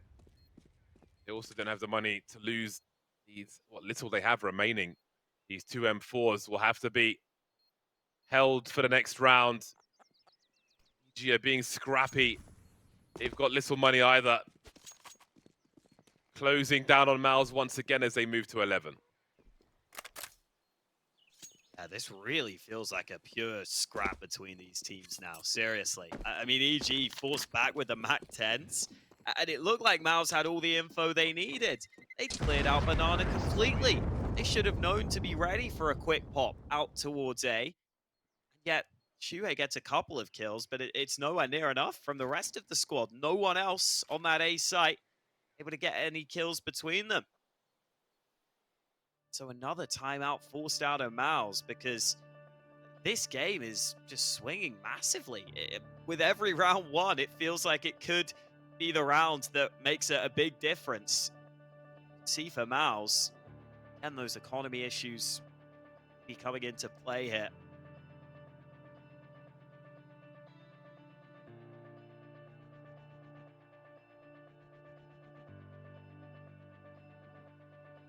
They also don't have the money to lose these, what little they have remaining. These 2 M4s will have to be held for the next round. EG are being scrappy. They've got little money either. Closing down on MOUZ once again as they move to 11. Yeah, this really feels like a pure scrap between these teams now, seriously. I mean, EG forced back with the MAC-10s, and it looked like MOUZ had all the info they needed. They cleared out Banana completely. They should have known to be ready for a quick pop out towards A. Yet, Shuhei gets a couple of kills, but it's nowhere near enough from the rest of the squad. No one else on that A site able to get any kills between them. So another timeout forced out of MOUZ because this game is just swinging massively. With every round one, it feels like it could be the round that makes a big difference. See for MOUZ, and those economy issues be coming into play here.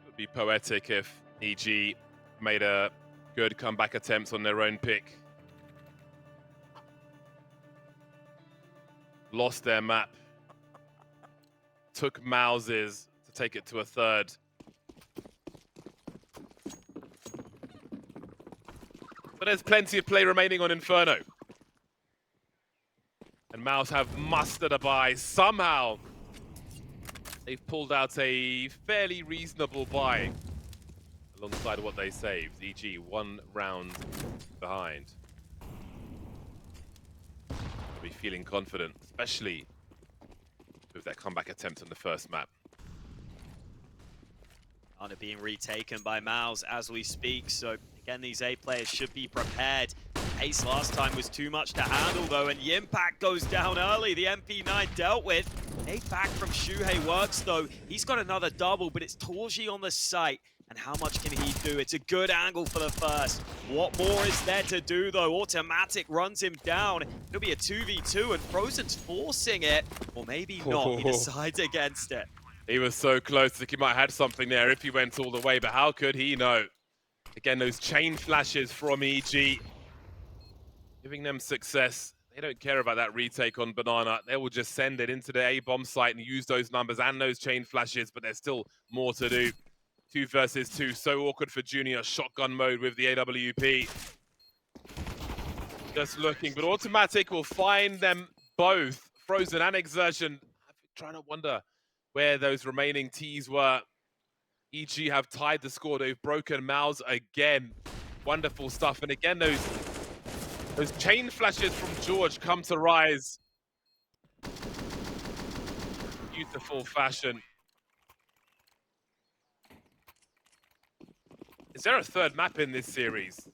It would be poetic if EG made a good comeback attempt on their own pick. Lost their map. Took MOUZ's to take it to a third. But there's plenty of play remaining on Inferno. And MOUZ have mustered a buy. Somehow, they've pulled out a fairly reasonable buy alongside what they saved. EG 1 round behind. They'll be feeling confident, especially with that comeback attempt on the first map. Banana being retaken by MOUZ as we speak, so again, these A players should be prepared. Pace last time was too much to handle though, and the impact goes down early. The MP9 dealt with. A back from Shuhei works though. He's got another double, but it's Torji on the site. And how much can he do? It's a good angle for the first. What more is there to do though? Automatic runs him down. It'll be a 2v2 and Frozen's forcing it. Or maybe not. He decides against it. He was so close. I think he might have had something there if he went all the way, but how could he know? Again, those chain flashes from EG, giving them success. They don't care about that retake on Banana. They will just send it into the A bomb site and use those numbers and those chain flashes, but there's still more to do. 2 versus 2, so awkward for Junior. Shotgun mode with the AWP. Just looking, but Automatic will find them both. Frozen and Exertion. I'm trying to wonder where those remaining Ts were. EG have tied the score. They've broken MOUZ again. Wonderful stuff. And again, those chain flashes from George come to rise. Beautiful fashion. Is there a third map in this series?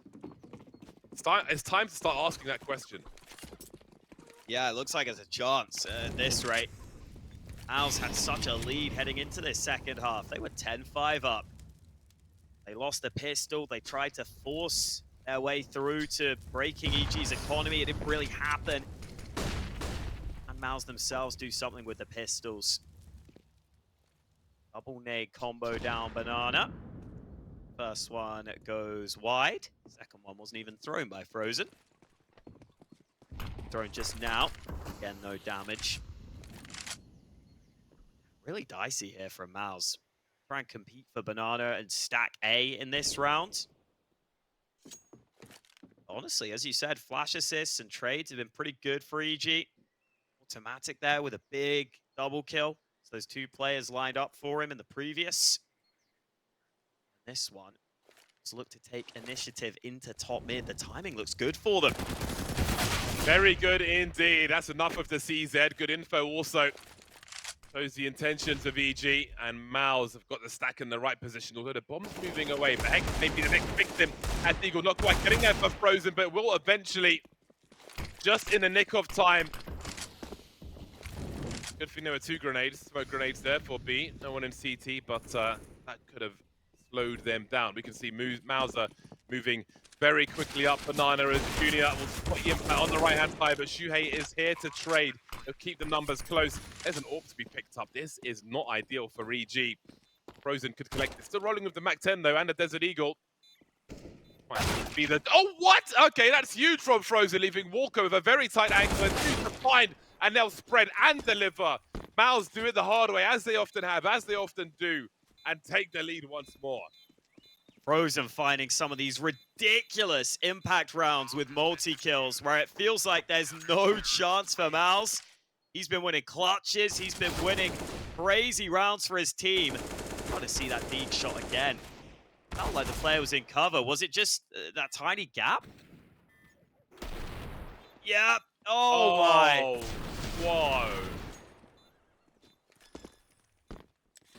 It's time to start asking that question. Yeah, it looks like there's a chance at this rate. MOUZ had such a lead heading into this second half. They were 10-5 up. They lost the pistol. They tried to force their way through to breaking EG's economy. It didn't really happen. And MOUZ themselves do something with the pistols. Double nade combo down Banana. First one goes wide. Second one wasn't even thrown by Frozen. Thrown just now. Again, no damage. Really dicey here from MOUZ. Try and compete for Banana and stack A in this round. Honestly, as you said, flash assists and trades have been pretty good for EG. Automatic there with a big double kill. So those 2 players lined up for him in the previous. This one, let's look to take initiative into top mid. The timing looks good for them. Very good indeed. That's enough of the CZ. Good info also Shows the intentions of EG, and MOUZ have got the stack in the right position, although the bomb's moving away. But Hex may be the next victim as Eagle not quite getting there for Frozen, but will eventually, just in the nick of time. Good thing there were 2 grenades, smoke grenades there for B. No one in CT, but that could have slowed them down. We can see MOUZ moving very quickly up. Banana as Junior will spot the impact on the right-hand side, but Shuhei is here to trade. He'll keep the numbers close. There's an AWP to be picked up. This is not ideal for EG. Frozen could collect it. Still rolling with the MAC-10 though, and the Desert Eagle. Might be the... Oh, what? Okay, that's huge from Frozen, leaving Walker with a very tight angle and 2 to find, and they'll spread and deliver. MOUZ do it the hard way, as they often have, as they often do, and take the lead once more. Frozen finding some of these ridiculous impact rounds with multi-kills where it feels like there's no chance for MOUZ. He's been winning clutches, he's been winning crazy rounds for his team. Got to see that deep shot again. Felt like the player was in cover. Was it just that tiny gap? Yeah. Oh my. Whoa.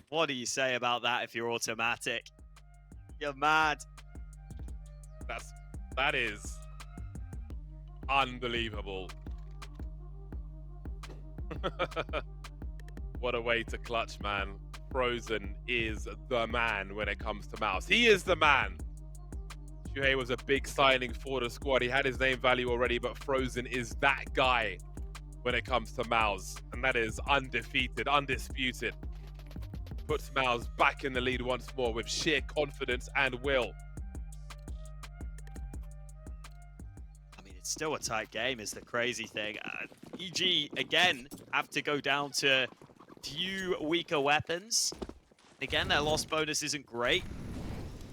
What do you say about that if you're automatic? You're mad. That is unbelievable. What a way to clutch, man. Frozen is the man when it comes to MOUZ. He is the man. Shuhei was a big signing for the squad. He had his name value already, but Frozen is that guy when it comes to MOUZ. And that is undefeated, undisputed. Puts MOUZ back in the lead once more with sheer confidence and will. I mean, it's still a tight game is the crazy thing. EG, again, have to go down to few weaker weapons. Again, their loss bonus isn't great.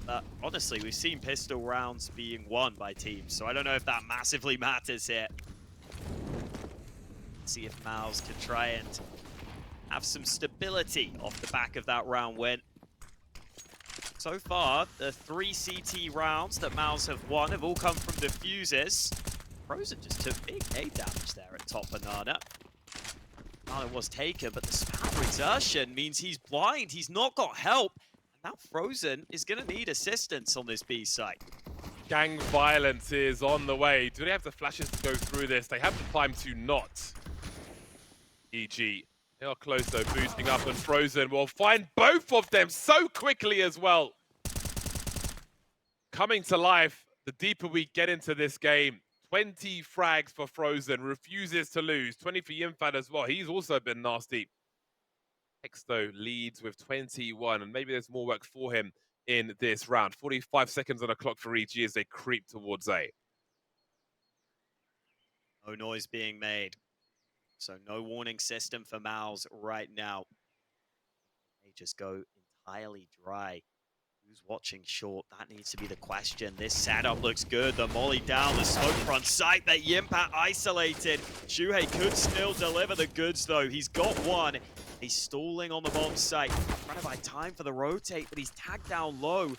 But honestly, we've seen pistol rounds being won by teams, so I don't know if that massively matters here. Let's see if MOUZ can try and have some stability off the back of that round win. So far, the 3 CT rounds that MOUZ have won have all come from defuses. Frozen just took big nade damage there at top Banana. Banana was taken, but the spam exertion means he's blind. He's not got help. And now Frozen is going to need assistance on this B site. Gang violence is on the way. Do they have the flashes to go through this? They have the time to not. EG. They are close though, boosting up, and Frozen will find both of them so quickly as well. Coming to life, the deeper we get into this game. 20 frags for Frozen, refuses to lose. 20 for Yimfad as well. He's also been nasty. Hex though leads with 21, and maybe there's more work for him in this round. 45 seconds on the clock for EG as they creep towards A. No noise being made. So no warning system for MOUZ right now. They just go entirely dry. Who's watching short? That needs to be the question. This setup looks good. The molly down, the smoke front sight that Yimpat isolated. Shuhei could still deliver the goods though. He's got one. He's stalling on the bomb site. Trying to buy time for the rotate, but he's tagged down low. They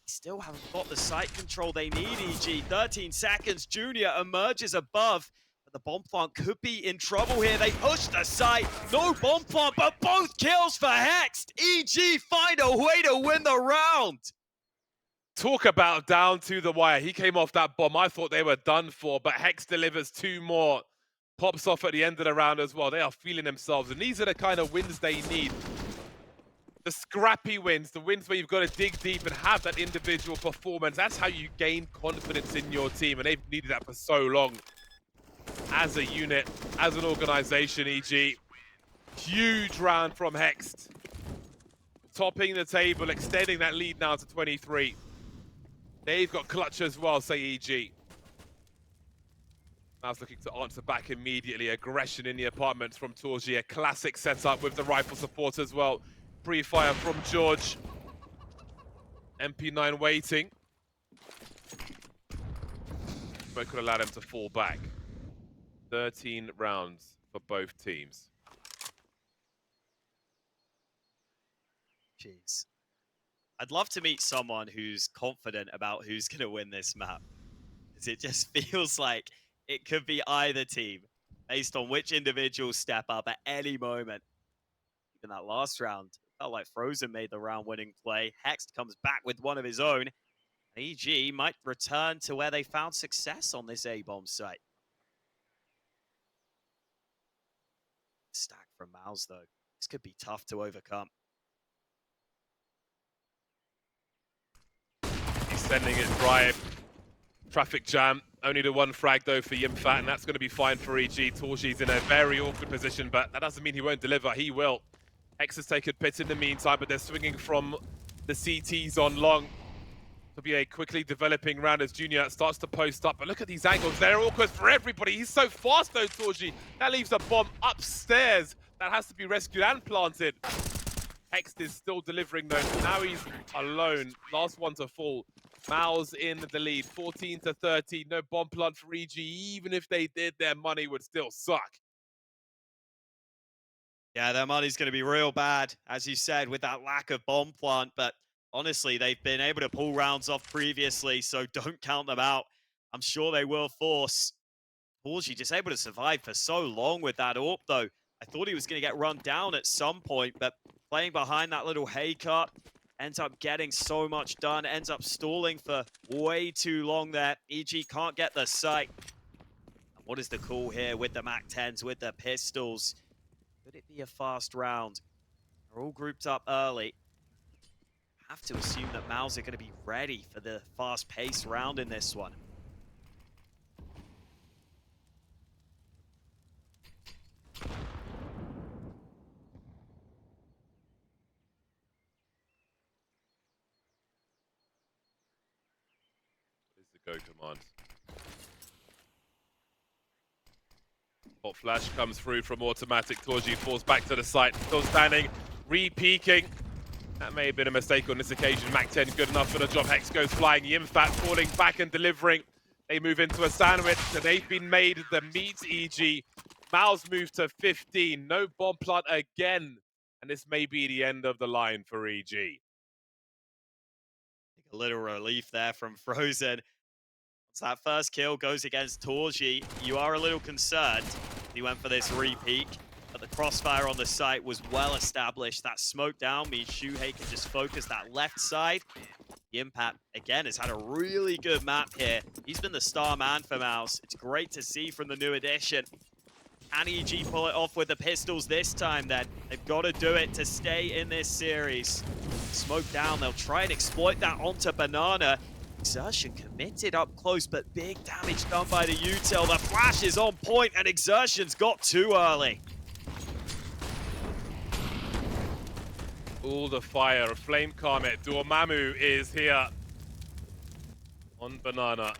still haven't got the site control they need, EG. 13 seconds. Junior emerges above. The bomb plant could be in trouble here. They push the site. No bomb plant, but both kills for Hex. EG find a way to win the round. Talk about down to the wire. He came off that bomb. I thought they were done for, but Hex delivers 2 more. Pops off at the end of the round as well. They are feeling themselves, and these are the kind of wins they need. The scrappy wins, the wins where you've got to dig deep and have that individual performance. That's how you gain confidence in your team, and they've needed that for so long. As a unit, as an organization, EG. Huge round from Hext. Topping the table, extending that lead now to 23. They've got clutch as well, say EG. MOUZ looking to answer back immediately. Aggression in the apartments from Torji. A classic setup with the rifle support as well. Pre-fire from George. MP9 waiting. But could allow them to fall back. 13 rounds for both teams. Jeez. I'd love to meet someone who's confident about who's going to win this map. Because it just feels like it could be either team based on which individuals step up at any moment. in that last round. Felt like Frozen made the round-winning play. Hext comes back with one of his own. EG might return to where they found success on this A-bomb site. Stack from MOUZ, though. This could be tough to overcome. He's sending it dry. Traffic jam. Only the one frag, though, for Yimfat, and that's going to be fine for EG. Torji's in a very awkward position, but that doesn't mean he won't deliver. He will. X has taken pits in the meantime, but they're swinging from the CTs on long. It'll be a quickly developing round as Junior starts to post up. But look at these angles. They're awkward for everybody. He's so fast, though, Torji. That leaves a bomb upstairs that has to be rescued and planted. Hext is still delivering, though. Now he's alone. Last one to fall. MOUZ in the lead, 14-13. No bomb plant for EG. Even if they did, their money would still suck. Yeah, their money's going to be real bad, as you said, with that lack of bomb plant. But honestly, they've been able to pull rounds off previously, so don't count them out. I'm sure they will force. Torji just able to survive for so long with that AWP, though. I thought he was going to get run down at some point, but playing behind that little hay cut, ends up getting so much done, ends up stalling for way too long there. EG can't get the sight. And what is the call here with the MAC-10s, with the pistols? Could it be a fast round? They're all grouped up early. Have to assume that MOUZ are going to be ready for the fast-paced round in this one. Go command. Hot flash comes through from automatic. Torji falls back to the site. Still standing, re-peeking. That may have been a mistake on this occasion. MAC-10 good enough for the job. Hex goes flying. Yimfat falling back and delivering. They move into a sandwich, and they've been made the meat EG. MOUZ move to 15. No bomb plant again. And this may be the end of the line for EG. A little relief there from Frozen. So that first kill goes against Torji. You are a little concerned. He went for this re-peek, but the crossfire on the site was well established. That smoke down means Shuhei can just focus that left side. The impact, again, has had a really good map here. He's been the star man for MOUZ. It's great to see from the new addition. Can EG pull it off with the pistols this time then? They've got to do it to stay in this series. Smoke down, they'll try and exploit that onto Banana. Exertion committed up close, but big damage done by the util. The flash is on point, and Exertion's got too early. All the fire, Flame Comet, Dormammu is here on Banana.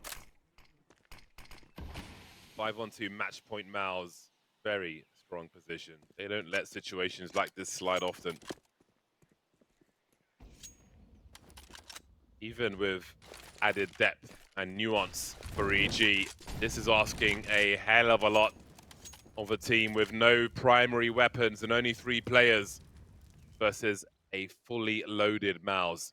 5-on-2 match point MOUZ. Very strong position. They don't let situations like this slide often. Even with added depth and nuance for EG, this is asking a hell of a lot of a team with no primary weapons and only 3 players versus a fully loaded MOUZ.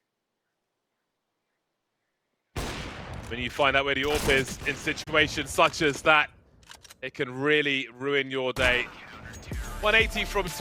When you find out where the AWP is in situations such as that, it can really ruin your day. 180 from